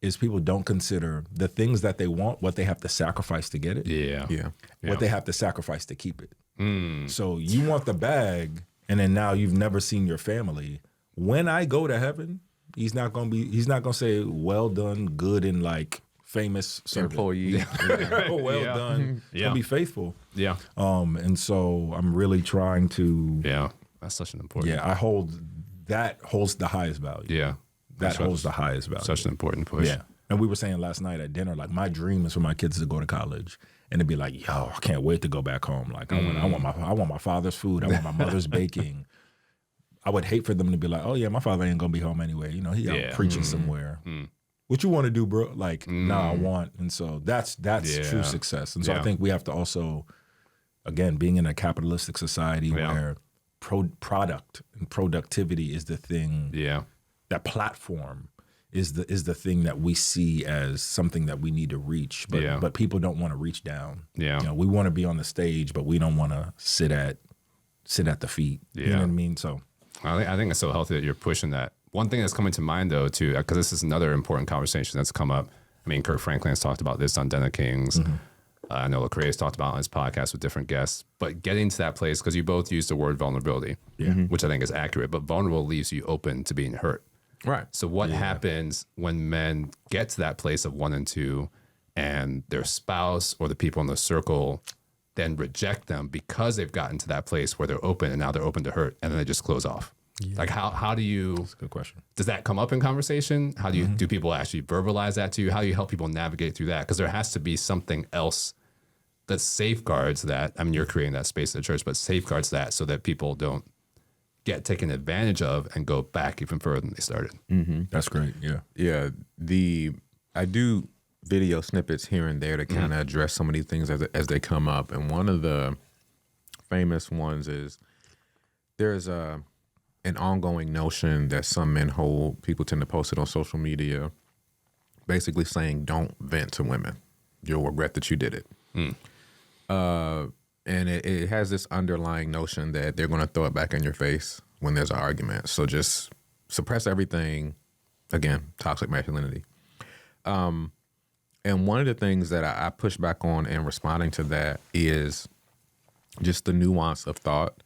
is the things that they want, what they have to sacrifice to get it. Yeah. What they have to sacrifice to keep it. So you want the bag, and then now you've never seen your family. When I go to heaven, he's not gonna say, well done, good, and like famous employee. Well done. Be faithful. Yeah. And so I'm really trying to. Yeah. That's such an important. Yeah. Holds the highest value. Yeah. that holds the highest value. Such an important push. Yeah. And we were saying last night at dinner, like my dream is for my kids to go to college and to be like, yo, I can't wait to go back home. Like I want my father's food. I want my mother's baking. I would hate for them to be like, oh yeah, my father ain't gonna be home anyway. You know, he out preaching somewhere. What you want to do, bro? Like, nah, I want. And so that's true success. And so I think we have to also, again, being in a capitalistic society where product and productivity is the thing. Yeah. That platform is the thing that we see as something that we need to reach. But people don't want to reach down. Yeah. You know, we want to be on the stage, but we don't want to sit at the feet. Yeah. You know what I mean? So I think it's so healthy that you're pushing that. One thing that's coming to mind, though, too, because this is another important conversation that's come up. I mean, Kirk Franklin has talked about this on Den of Kings. I know Lecrae has talked about it on his podcast with different guests. But getting to that place, because you both use the word vulnerability, which I think is accurate, but vulnerable leaves you open to being hurt. Right. So what happens when men get to that place of 1 and 2 and their spouse or the people in the circle then reject them because they've gotten to that place where they're open and now they're open to hurt and then they just close off? Yeah. Like how do you? That's a good question. Does that come up in conversation? How do you do people actually verbalize that to you? How do you help people navigate through that? Because there has to be something else that safeguards that. I mean, you're creating that space in the church, but safeguards that so that people don't get taken advantage of and go back even further than they started. That's great. Yeah. Yeah. I do video snippets here and there to kind of address some of these things as they come up. And one of the famous ones is there's an ongoing notion that some men hold, people tend to post it on social media, basically saying, don't vent to women. You'll regret that you did it. And it has this underlying notion that they're going to throw it back in your face when there's an argument. So just suppress everything. Again, toxic masculinity. And one of the things that I push back on in responding to that is just the nuance of thought.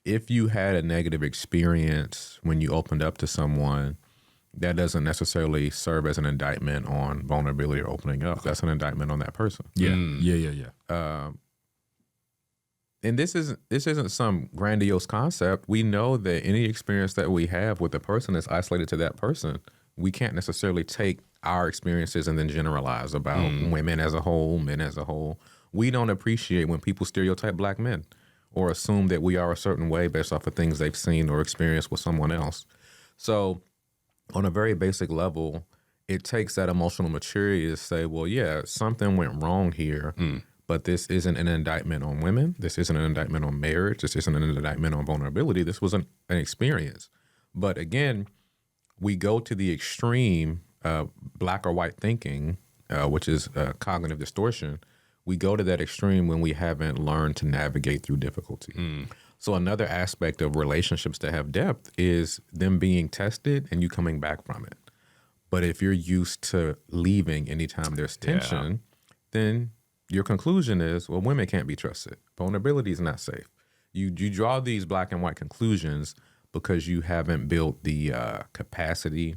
If you had a negative experience when you opened up to someone, that doesn't necessarily serve as an indictment on vulnerability or opening up. That's an indictment on that person. Yeah. And this isn't some grandiose concept. We know that any experience that we have with a person is isolated to that person. We can't necessarily take our experiences and then generalize about women as a whole, men as a whole. We don't appreciate when people stereotype black men or assume that we are a certain way based off of things they've seen or experienced with someone else. So on a very basic level, it takes that emotional maturity to say, well, yeah, something went wrong here, but this isn't an indictment on women. This isn't an indictment on marriage. This isn't an indictment on vulnerability. This was an experience. But again, we go to the extreme, black or white thinking, which is cognitive distortion. We go to that extreme when we haven't learned to navigate through difficulty. So another aspect of relationships that have depth is them being tested and you coming back from it. But if you're used to leaving anytime there's tension, then your conclusion is, well, women can't be trusted. Vulnerability is not safe. You draw these black and white conclusions because you haven't built the capacity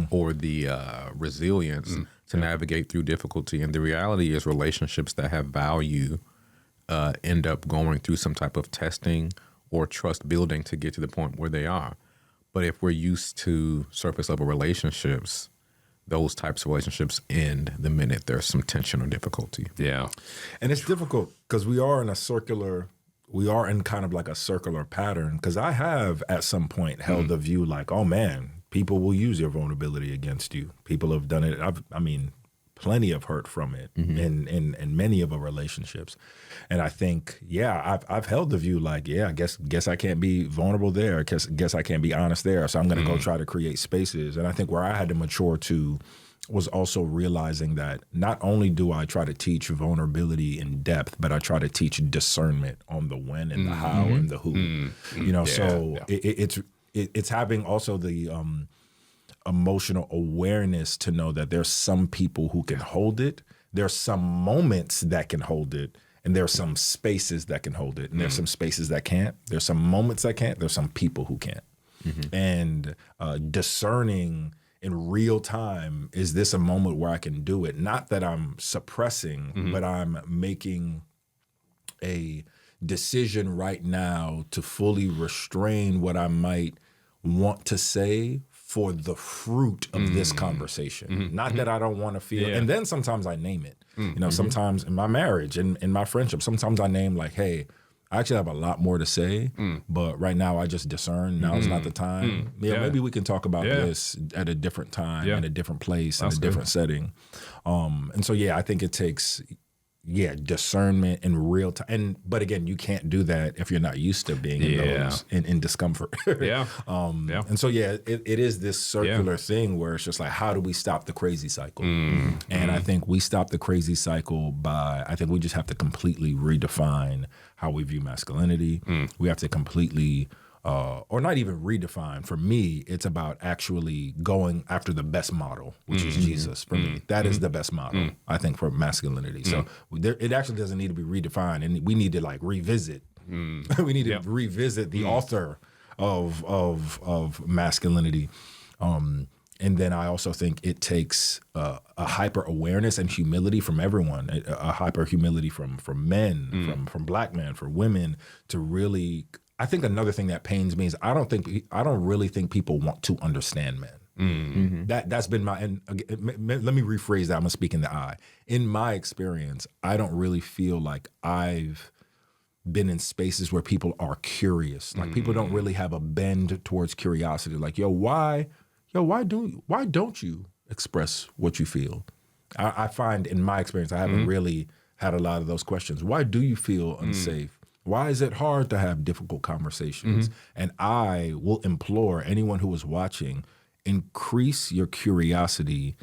or the resilience to navigate through difficulty. And the reality is relationships that have value end up going through some type of testing or trust building to get to the point where they are. But if we're used to surface level relationships, those types of relationships end the minute there's some tension or difficulty. Yeah. And it's difficult because we are in kind of like a circular pattern. Because I have at some point held the view like, oh man, people will use your vulnerability against you. People have done it. I mean, plenty of hurt from it in many of our relationships. And I think, I've held the view like, I guess I can't be vulnerable there. Guess I can't be honest there. So I'm going to go try to create spaces. And I think where I had to mature to was also realizing that not only do I try to teach vulnerability in depth, but I try to teach discernment on the when and the how and the who. It's having also the emotional awareness to know that there's some people who can hold it. There's some moments that can hold it. And there's some spaces that can hold it. And there's some spaces that can't. There's some moments that can't. There's some people who can't. And discerning in real time, is this a moment where I can do it? Not that I'm suppressing, but I'm making a decision right now to fully restrain what I might want to say for the fruit of this conversation. Not that I don't want to feel, and then sometimes I name it. You know, sometimes in my marriage, in my friendship, sometimes I name like, hey, I actually have a lot more to say, but right now I just discern. Now is not the time. Maybe we can talk about this at a different time, in a different place, in a different setting. And so, I think it takes, discernment in real time. But again, you can't do that if you're not used to being in discomfort. And so, it is this circular thing where it's just like, how do we stop the crazy cycle? And I think we stop the crazy cycle I think we just have to completely redefine how we view masculinity. We have to completely, or not even redefine. For me, it's about actually going after the best model, which is Jesus. For me, that is the best model, I think, for masculinity. So it actually doesn't need to be redefined, and we need to like revisit. We need to revisit the author of masculinity. And then I also think it takes a hyper awareness and humility from everyone, a hyper humility from men, from black men, for women to really. I think another thing that pains me is I don't really think people want to understand men. That's been my, and let me rephrase that. I'm gonna speak in the I. In my experience, I don't really feel like I've been in spaces where people are curious. Like people don't really have a bend towards curiosity. Like, why don't you express what you feel? I find in my experience, I haven't really had a lot of those questions. Why do you feel unsafe? Why is it hard to have difficult conversations? And I will implore anyone who is watching, increase your curiosity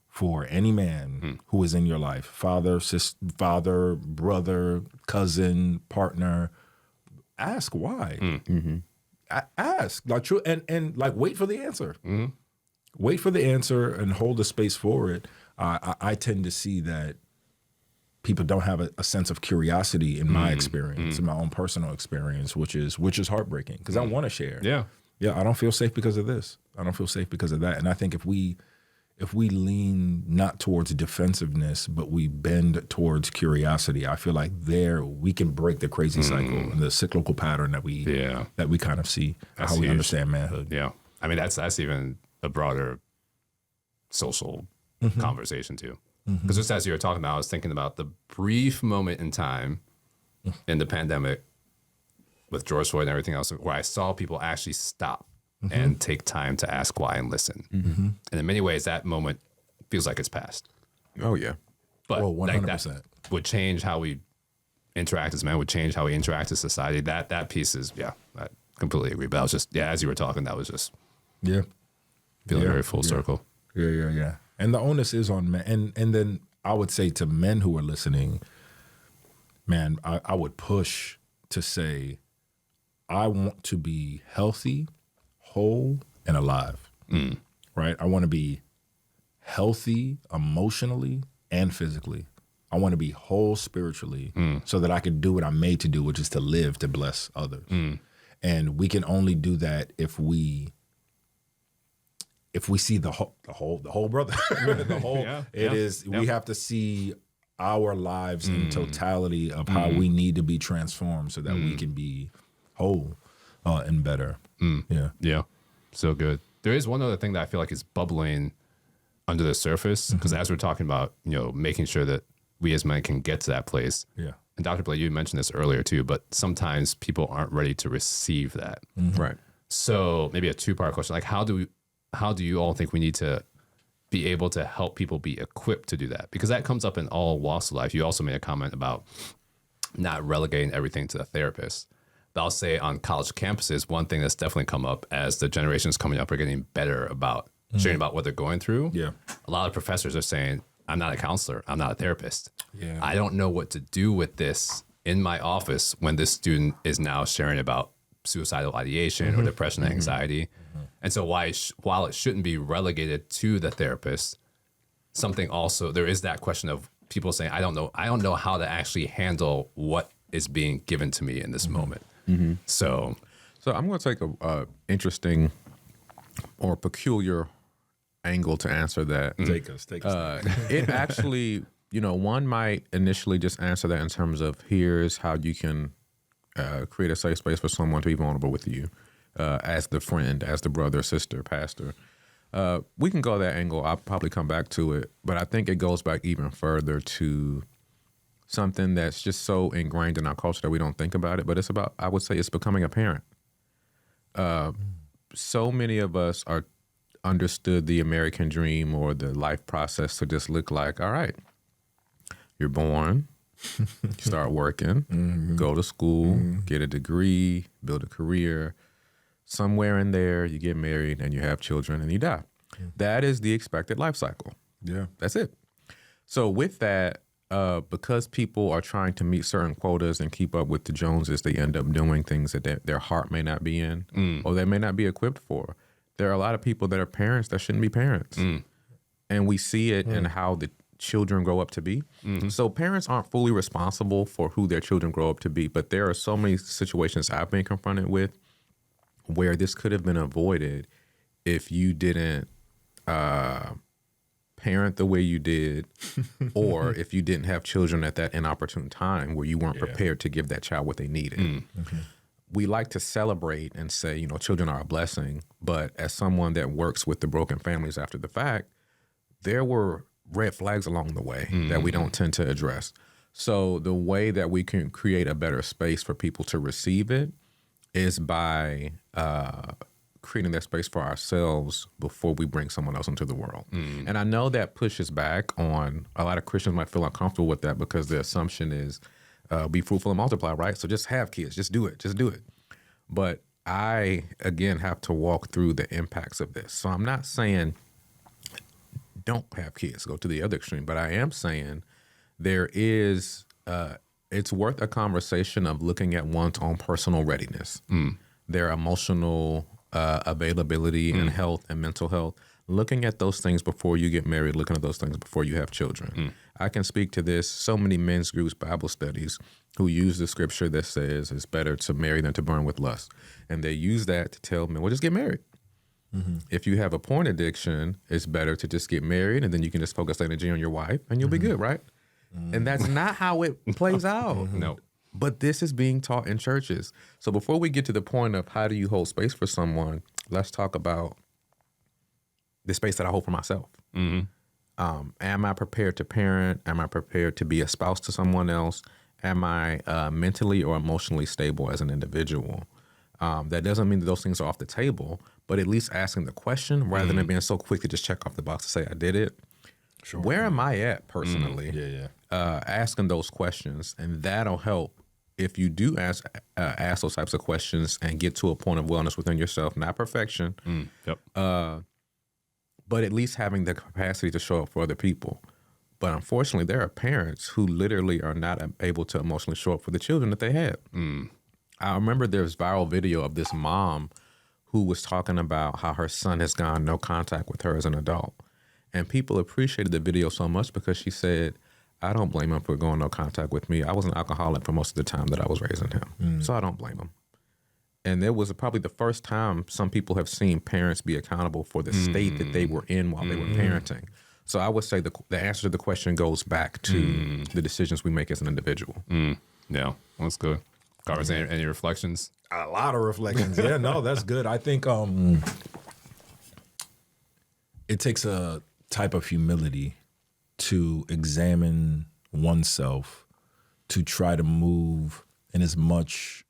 for any man who is in your life, father, sister, brother, cousin, partner. Ask why. Ask, like, true, and like wait for the answer. Wait for the answer and hold a space for it. I tend to see that people don't have a sense of curiosity in my experience, in my own personal experience, which is heartbreaking because I want to share. I don't feel safe because of this. I don't feel safe because of that. And I think if we lean not towards defensiveness, but we bend towards curiosity, I feel like there we can break the crazy cycle and the cyclical pattern that we kind of see, that's how we understand manhood. Yeah, I mean that's even a broader social conversation too. Because just as you were talking about, I was thinking about the brief moment in time in the pandemic with George Floyd and everything else, where I saw people actually stop and take time to ask why and listen. And in many ways, that moment feels like it's past. Oh, yeah. But 100%. That would change how we interact as men, would change how we interact as society. That piece is, I completely agree. But I was just, as you were talking, that was just feeling very full circle. Yeah. And the onus is on men. And then I would say to men who are listening, man, I would push to say, I want to be healthy, whole, and alive, right? I want to be healthy emotionally and physically. I want to be whole spiritually so that I can do what I'm made to do, which is to live, to bless others. And we can only do that if we see the whole brother, the whole, we have to see our lives in totality of how we need to be transformed so that we can be whole and better. Yeah. So good. There is one other thing that I feel like is bubbling under the surface, because as we're talking about, making sure that we as men can get to that place. Yeah. And Dr. Blade, you mentioned this earlier too, but sometimes people aren't ready to receive that. Right. So maybe a two-part question, like how do you all think we need to be able to help people be equipped to do that? Because that comes up in all walks of life. You also made a comment about not relegating everything to the therapist. But I'll say on college campuses, one thing that's definitely come up as the generations coming up are getting better about sharing about what they're going through. Yeah. A lot of professors are saying, I'm not a counselor. I'm not a therapist. Yeah. I don't know what to do with this in my office when this student is now sharing about suicidal ideation or depression and anxiety. And so while it shouldn't be relegated to the therapist, something also, there is that question of people saying, I don't know how to actually handle what is being given to me in this moment. So I'm going to take a interesting or peculiar angle to answer that. Take us. It actually, one might initially just answer that in terms of here's how you can create a safe space for someone to be vulnerable with you. as the friend, as the brother, sister, pastor. We can go that angle. I'll probably come back to it, but I think it goes back even further to something that's just so ingrained in our culture that we don't think about it. But it's about, I would say, it's becoming a parent. So many of us are understood the American dream or the life process to just look like, all right, you're born, you start working, go to school, get a degree, build a career. Somewhere in there, you get married and you have children and you die. That is the expected life cycle. Yeah. That's it. So with that, because people are trying to meet certain quotas and keep up with the Joneses, they end up doing things that their heart may not be in or they may not be equipped for. There are a lot of people that are parents that shouldn't be parents. And we see it in how the children grow up to be. So parents aren't fully responsible for who their children grow up to be, but there are so many situations I've been confronted with where this could have been avoided if you didn't parent the way you did, or if you didn't have children at that inopportune time where you weren't prepared to give that child what they needed. We like to celebrate and say, children are a blessing, but as someone that works with the broken families after the fact, there were red flags along the way that we don't tend to address. So the way that we can create a better space for people to receive it is by creating that space for ourselves before we bring someone else into the world. And I know that pushes back on, a lot of Christians might feel uncomfortable with that because the assumption is be fruitful and multiply, right? So just have kids, just do it. But I, again, have to walk through the impacts of this. So I'm not saying don't have kids, go to the other extreme, but I am saying there is, it's worth a conversation of looking at one's own personal readiness, their emotional availability and health and mental health, looking at those things before you get married, looking at those things before you have children. I can speak to this. So many men's groups, Bible studies, who use the scripture that says it's better to marry than to burn with lust. And they use that to tell men, well, just get married. If you have a porn addiction, it's better to just get married and then you can just focus energy on your wife and you'll be good, right? And that's not how it plays out. No. But this is being taught in churches. So before we get to the point of how do you hold space for someone, let's talk about the space that I hold for myself. Am I prepared to parent? Am I prepared to be a spouse to someone else? Am I mentally or emotionally stable as an individual? That doesn't mean that those things are off the table, but at least asking the question rather than being so quick to just check off the box to say I did it. Sure. Where am I at personally? Asking those questions, and that'll help if you do ask those types of questions and get to a point of wellness within yourself, not perfection, but at least having the capacity to show up for other people. But unfortunately, there are parents who literally are not able to emotionally show up for the children that they had. I remember there's viral video of this mom who was talking about how her son has gone no contact with her as an adult. And people appreciated the video so much because she said, I don't blame him for going no contact with me. I was an alcoholic for most of the time that I was raising him. So I don't blame him. And it was probably the first time some people have seen parents be accountable for the state that they were in while they were parenting. So I would say the answer to the question goes back to the decisions we make as an individual. Yeah, that's good. Carvens, any reflections? A lot of reflections. Yeah, no, that's good. I think it takes a type of humility to examine oneself, to try to move in as much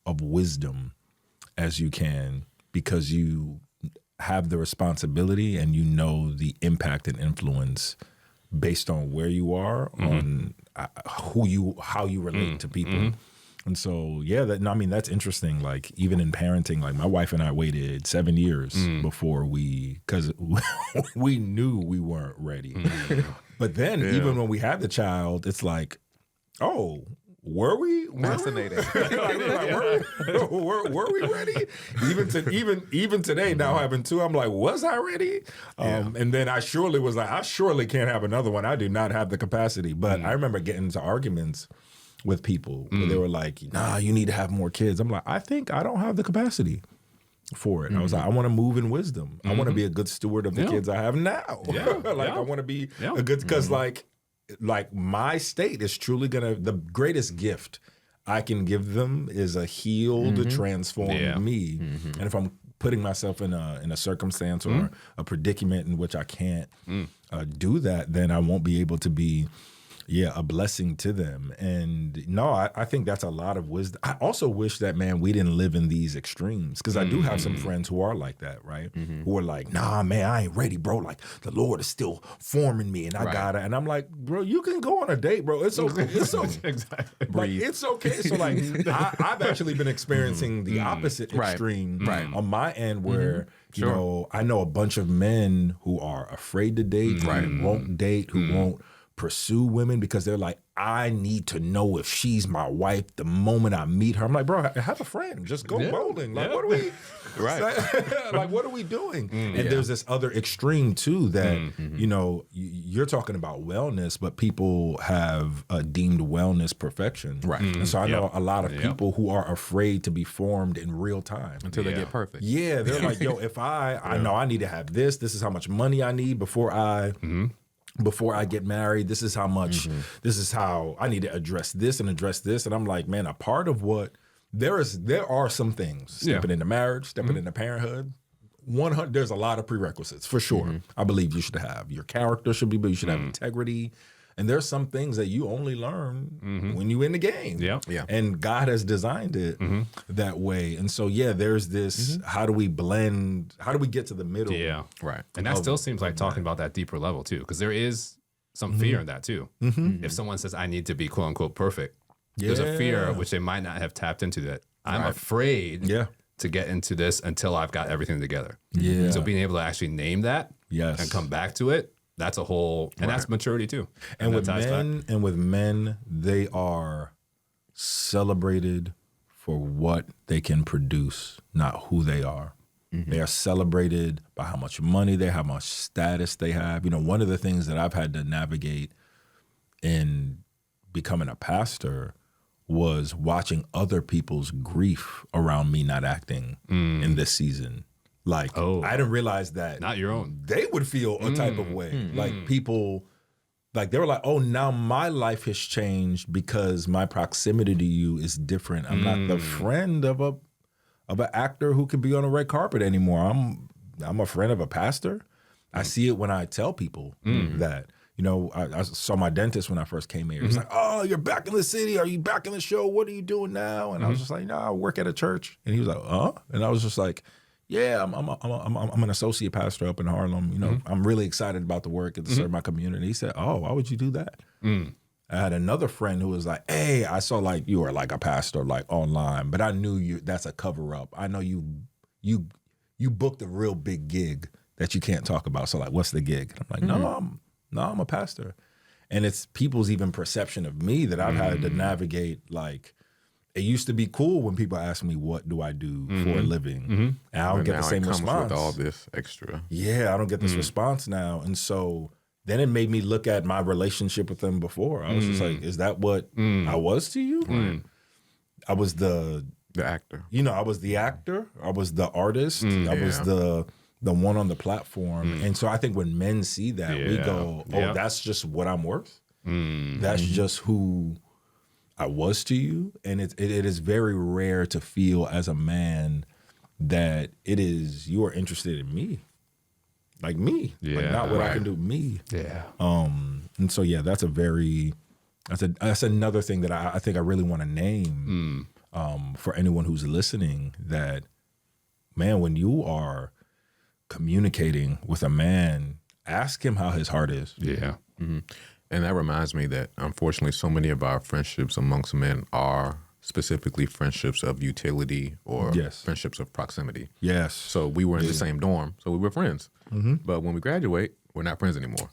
of wisdom as you can, because you have the responsibility and you know the impact and influence based on where you are, on how you relate to people. And so, yeah, that's interesting. Like, even in parenting, like, my wife and I waited 7 years before because we knew we weren't ready. But then even when we had the child, it's like, oh, were we? Fascinating. Were we ready? Even today, now having two, I'm like, was I ready? And then I surely was like, I surely can't have another one. I do not have the capacity. But I remember getting into arguments with people where they were like, nah, you need to have more kids. I'm like, I think I don't have the capacity for it. I was like, I want to move in wisdom. I want to be a good steward of the kids I have now. I want to be a good, because like my state is truly the greatest gift I can give them is a healed, transformed me. And if I'm putting myself in a circumstance or a predicament in which I can't do that, then I won't be able to be a blessing to them. And no, I think that's a lot of wisdom. I also wish that, man, we didn't live in these extremes, because I do have some friends who are like that, right? Who are like, nah, man, I ain't ready, bro. Like, the Lord is still forming me, and I gotta. And I'm like, bro, you can go on a date, bro. It's okay. It's okay. Exactly. Like, it's okay. So like, I've actually been experiencing the opposite extreme on my end, where you know, I know a bunch of men who are afraid to date, who won't date, who won't pursue women because they're like, I need to know if she's my wife the moment I meet her. I'm like, bro, have a friend. Just go bowling. Like, what are we? Like, what are we doing? And there's this other extreme too that you know, you're talking about wellness, but people have deemed wellness perfection. Right. And so I know a lot of people who are afraid to be formed in real time until they get perfect. Yeah, they're like, yo, if I know I need to have this. This is how much money I need before I get married. This is how much, this is how I need to address this and address this. And I'm like, man, a part of what, there are some things, stepping into marriage, stepping into parenthood, there's a lot of prerequisites, for sure. I believe you should have, your character should be, but you should have integrity. And there's some things that you only learn when you're in the game. And God has designed it that way. And so, there's this, how do we blend, how do we get to the middle? Right. And that still seems like talking about that deeper level too, because there is some fear in that too. If someone says, I need to be quote unquote perfect, there's a fear which they might not have tapped into, that I'm afraid to get into this until I've got everything together. So being able to actually name that and come back to it, that's a whole, and that's maturity too. And with men, they are celebrated for what they can produce, not who they are. They are celebrated by how much money they have, how much status they have. You know, one of the things that I've had to navigate in becoming a pastor was watching other people's grief around me not acting in this season. Like, I didn't realize that not your own. They would feel a type of way. Like, people, like, they were like, oh, now my life has changed because my proximity to you is different. I'm not the friend of an actor who could be on a red carpet anymore. I'm a friend of a pastor. I see it when I tell people that. You know, I saw my dentist when I first came here. He was like, oh, you're back in the city. Are you back in the show? What are you doing now? And I was just like, no, I work at a church. And he was like, huh? And I was just like, yeah, I'm an associate pastor up in Harlem. You know, I'm really excited about the work and to serve my community. He said, oh, why would you do that? I had another friend who was like, hey, I saw like you were like a pastor like online, but I knew that's a cover up. I know you booked a real big gig that you can't talk about. So like, what's the gig? And I'm like, no, I'm a pastor. And it's people's even perception of me that I've had to navigate. Like, it used to be cool when people ask me, what do I do for a living? And I don't get the same response. With all this extra. Yeah, I don't get this response now. And so then it made me look at my relationship with them before. I was just like, is that what I was to you? I was the actor. You know, I was the actor. I was the artist. I was the one on the platform. And so I think when men see that, we go, oh, that's just what I'm worth. That's just who I was to you. And it is very rare to feel as a man that you are interested in me. Like me. Like not what I can do, me. And so that's another thing that I think I really want to name for anyone who's listening, that, man, when you are communicating with a man, ask him how his heart is. And that reminds me that, unfortunately, so many of our friendships amongst men are specifically friendships of utility or friendships of proximity. So we were in the same dorm, so we were friends. But when we graduate, we're not friends anymore.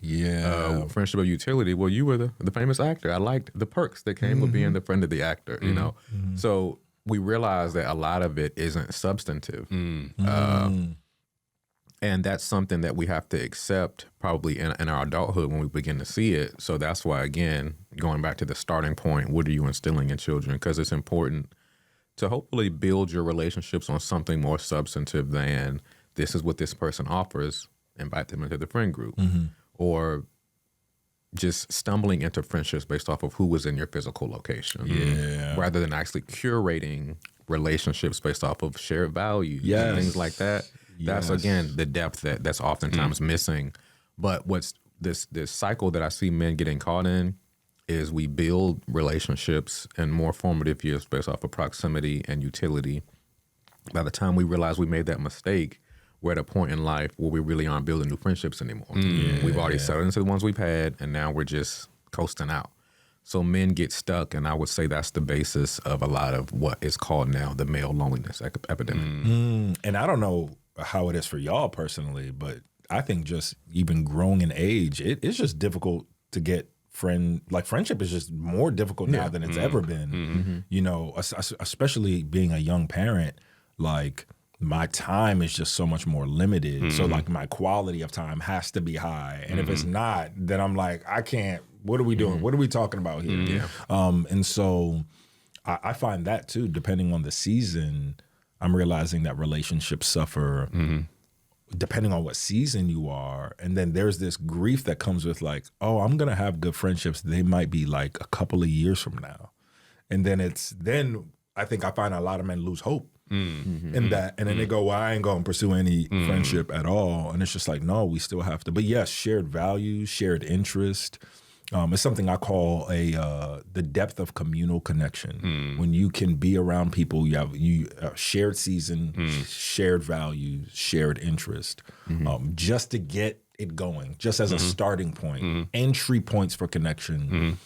Friendship of utility, well, you were the famous actor. I liked the perks that came with being the friend of the actor, you know? So we realized that a lot of it isn't substantive. And that's something that we have to accept probably in our adulthood when we begin to see it. So that's why, again, going back to the starting point, what are you instilling in children? Because it's important to hopefully build your relationships on something more substantive than this is what this person offers, invite them into the friend group. Or just stumbling into friendships based off of who was in your physical location. Yeah. Rather than actually curating relationships based off of shared values and things like that. That's again the depth that's oftentimes missing. But what's this cycle that I see men getting caught in is we build relationships in more formative years based off of proximity and utility. By the time we realize we made that mistake, we're at a point in life where we really aren't building new friendships anymore. We've already settled into the ones we've had, and now we're just coasting out. So men get stuck, and I would say that's the basis of a lot of what is called now the male loneliness epidemic. And I don't know how it is for y'all personally, but I think just even growing in age, it's just difficult to get friendship is just more difficult now than it's ever been. You know, especially being a young parent, like my time is just so much more limited. So like my quality of time has to be high. And if it's not, then I'm like, I can't, what are we doing? What are we talking about here? And so I find that too, depending on the season, I'm realizing that relationships suffer depending on what season you are. And then there's this grief that comes with like, oh, I'm going to have good friendships. They might be like a couple of years from now. And then I think I find a lot of men lose hope in that. And then they go, well, I ain't going to pursue any friendship at all. And it's just like, no, we still have to. But yes, shared values, shared interest. It's something I call the depth of communal connection. When you can be around people, you have shared season, shared values, shared interest, just to get it going, just as a starting point. Entry points for connection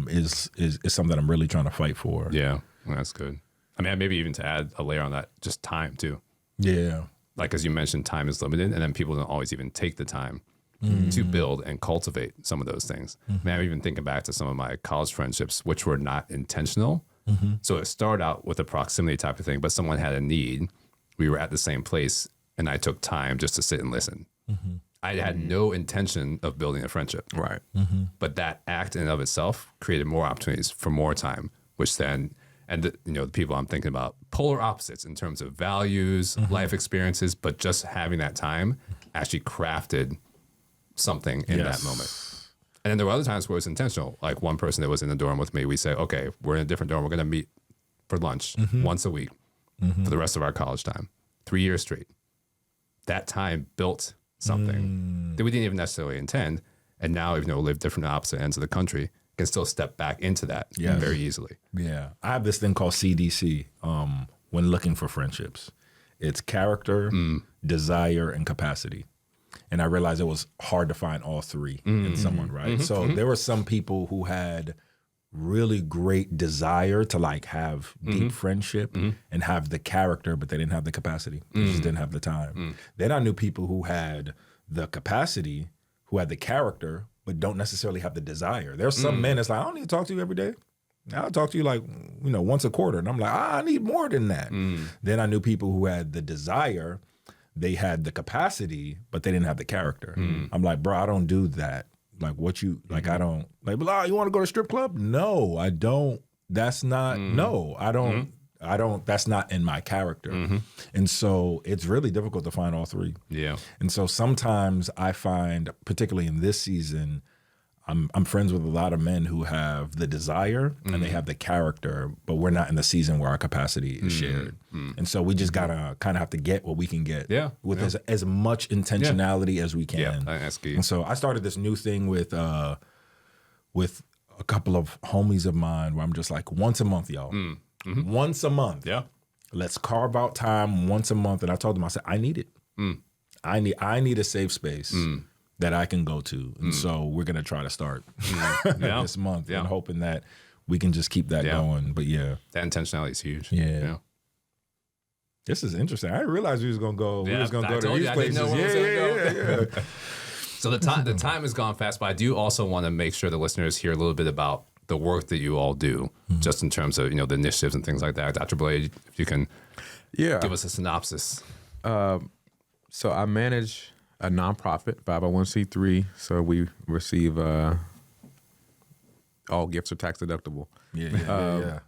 is something I'm really trying to fight for. Yeah, that's good. I mean, maybe even to add a layer on that, just time too. Yeah. Like as you mentioned, time is limited, and then people don't always even take the time to build and cultivate some of those things. I mean, I'm even thinking back to some of my college friendships, which were not intentional. So it started out with a proximity type of thing, but someone had a need. We were at the same place, and I took time just to sit and listen. I had no intention of building a friendship. Right. But that act in and of itself created more opportunities for more time, which then, the people I'm thinking about, polar opposites in terms of values, life experiences, but just having that time actually crafted something in that moment. And then there were other times where it was intentional. Like one person that was in the dorm with me, we say, okay, we're in a different dorm. We're going to meet for lunch once a week for the rest of our college time, 3 years straight. That time built something that we didn't even necessarily intend. And now, even though we live different opposite ends of the country, can still step back into that very easily. Yeah. I have this thing called CDC when looking for friendships. It's character, desire, and capacity. And I realized it was hard to find all three in someone, right? So there were some people who had really great desire to like have deep friendship and have the character, but they didn't have the capacity. They just didn't have the time. Then I knew people who had the capacity, who had the character, but don't necessarily have the desire. There's some men that's like, I don't need to talk to you every day. I'll talk to you like, once a quarter. And I'm like, I need more than that. Then I knew people who had the desire, they had the capacity, but they didn't have the character. I'm like, bro, I don't do that. Like what you, like, I don't, like, you want to go to a strip club? No, I don't. That's not, no, I don't, that's not in my character. And so it's really difficult to find all three. Yeah. And so sometimes I find, particularly in this season, I'm friends with a lot of men who have the desire and they have the character, but we're not in the season where our capacity is shared. And so we just gotta kind of have to get what we can get with as much intentionality as we can. Yeah, that's key. And so I started this new thing with a couple of homies of mine where I'm just like, once a month, y'all. Once a month. Yeah. Let's carve out time once a month. And I told them, I said, I need it. I need a safe space that I can go to. And so we're going to try to start this month and hoping that we can just keep that going. But yeah. That intentionality is huge. Yeah. This is interesting. I didn't realize we was going to go, we was going to go to these places. Yeah. So the time has gone fast, but I do also want to make sure the listeners hear a little bit about the work that you all do, just in terms of, the initiatives and things like that. Dr. Blade, if you can give us a synopsis. So I manage a nonprofit, 501c3. So we receive all gifts are tax deductible. The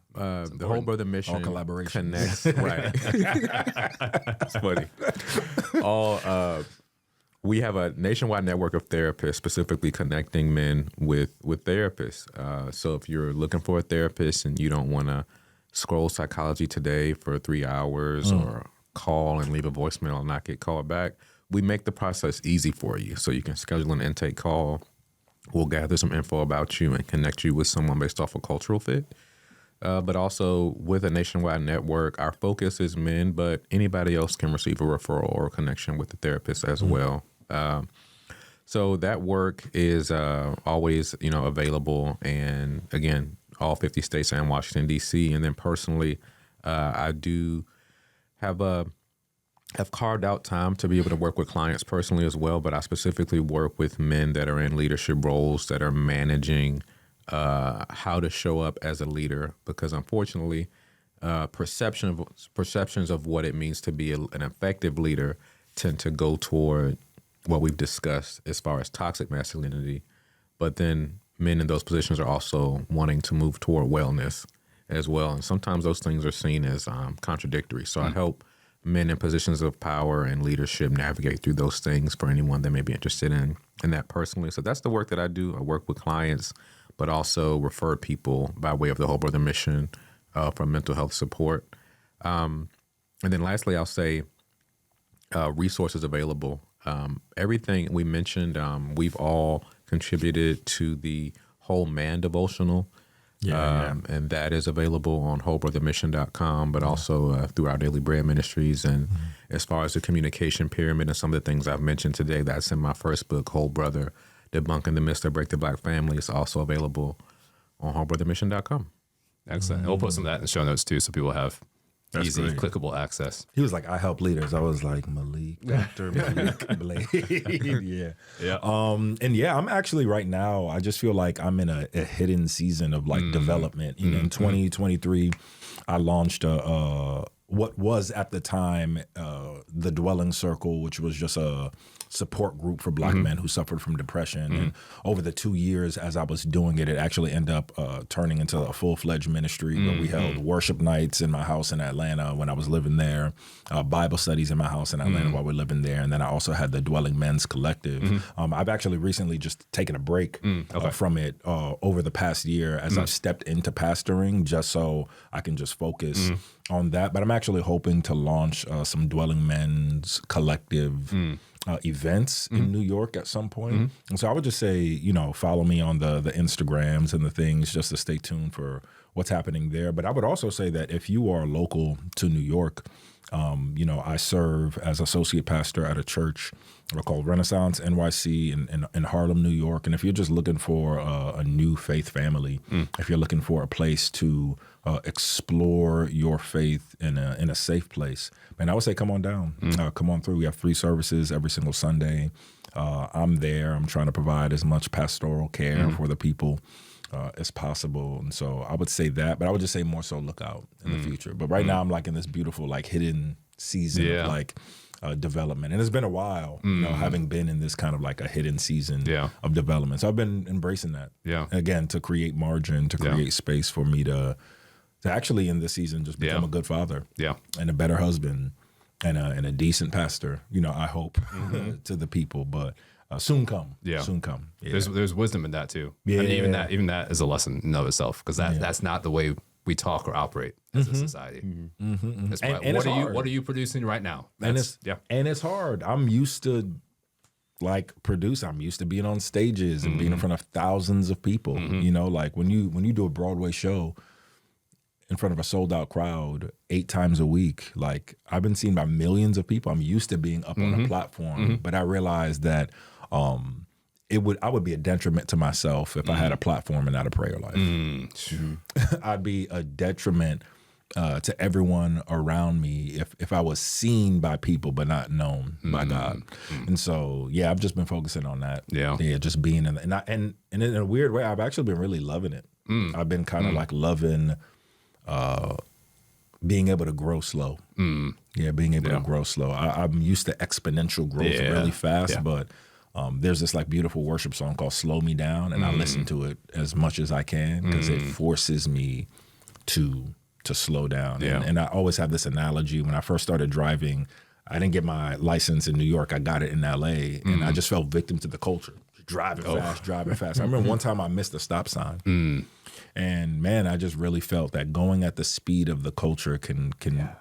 Whole Brother Mission all collaboration connects. Right. It's funny. we have a nationwide network of therapists specifically connecting men with therapists. So if you're looking for a therapist and you don't want to scroll Psychology Today for 3 hours or call and leave a voicemail and not get called back, we make the process easy for you. So you can schedule an intake call. We'll gather some info about you and connect you with someone based off a cultural fit. But also with a nationwide network, our focus is men, but anybody else can receive a referral or a connection with the therapist as well. So that work is always, available. And again, all 50 states and Washington, D.C. And then personally, I do have carved out time to be able to work with clients personally as well. But I specifically work with men that are in leadership roles that are managing how to show up as a leader, because unfortunately, perceptions of what it means to be an effective leader tend to go toward what we've discussed as far as toxic masculinity. But then men in those positions are also wanting to move toward wellness as well. And sometimes those things are seen as contradictory. So I help men in positions of power and leadership navigate through those things for anyone that may be interested in that personally. So that's the work that I do. I work with clients, but also refer people by way of the Whole Brother Mission for mental health support. And then lastly, I'll say resources available. Everything we mentioned, we've all contributed to the Whole Man devotional. And that is available on wholebrothermission.com, but also through our Daily Bread Ministries. And as far as the communication pyramid and some of the things I've mentioned today, that's in my first book, Whole Brother, Debunking the Myths That Break the Black Family. It's also available on wholebrothermission.com. Excellent. And we'll put some of that in the show notes too, so people have easy, great. clickable access. He was like, I help leaders. I was like, Dr. Maliek Blade. Yeah. And yeah, I'm actually right now, I just feel like I'm in a hidden season of like development. In 2023, I launched what was at the time the Dwelling Circle, which was just a support group for Black men who suffered from depression. And over the 2 years as I was doing it, it actually ended up turning into a full-fledged ministry where we held worship nights in my house in Atlanta when I was living there, Bible studies in my house in Atlanta while we're living there. And then I also had the Dwelling Men's Collective. I've actually recently just taken a break from it over the past year as I've stepped into pastoring, just so I can just focus on that. But I'm actually hoping to launch some Dwelling Men's Collective events in New York at some point. And so I would just say, follow me on the Instagrams and the things just to stay tuned for what's happening there. But I would also say that if you are local to New York, I serve as associate pastor at a church called Renaissance NYC in Harlem, New York. And if you're just looking for a new faith family, if you're looking for a place to explore your faith in a safe place, man, I would say come on down, come on through. We have 3 services every single Sunday. I'm there. I'm trying to provide as much pastoral care for the people as possible. And so I would say that, but I would just say more so look out in the future. But right now I'm like in this beautiful like hidden season of like development. And it's been a while, having been in this kind of like a hidden season of development. So I've been embracing that. Again, to create margin, to create space for me to actually in this season just become a good father and a better husband and a decent pastor, I hope to the people, but soon come. Soon come. Yeah. There's wisdom in that too. I mean, even that is a lesson in of itself, because that's not the way we talk or operate as a society. That's why, what are you producing right now? And it's hard. I'm used to I'm used to being on stages and being in front of thousands of people. Like when you do a Broadway show in front of a sold out crowd 8 times a week, like I've been seen by millions of people. I'm used to being up on a platform, but I realized that I would be a detriment to myself if I had a platform and not a prayer life. I'd be a detriment to everyone around me if I was seen by people but not known by God. And so I've just been focusing on that. Just being in and in a weird way, I've actually been really loving it. I've been kind of like loving being able to grow slow. Being able to grow slow. I'm used to exponential growth really fast, but there's this like beautiful worship song called Slow Me Down, and I listen to it as much as I can because it forces me to slow down. And I always have this analogy. When I first started driving, I didn't get my license in New York. I got it in LA, and I just fell victim to the culture. Driving fast. I remember one time I missed a stop sign. And man, I just really felt that going at the speed of the culture can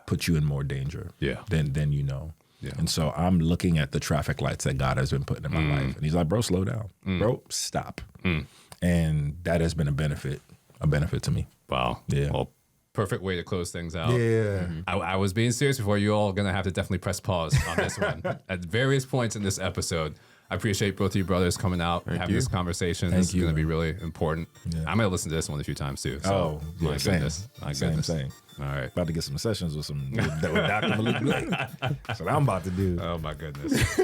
put you in more danger than you know. Yeah. And so I'm looking at the traffic lights that God has been putting in my life. And he's like, bro, slow down. Bro, stop. And that has been a benefit to me. Wow. Yeah. Well, perfect way to close things out. Yeah. I was being serious before. You all going to have to definitely press pause on this one. At various points in this episode, I appreciate both of you brothers coming out and having this conversation. This is going to be really important. Yeah. I'm going to listen to this one a few times too. So, my goodness. Same. All right. About to get some sessions with Dr. Maliek Blade. That's what I'm about to do. Oh, my goodness.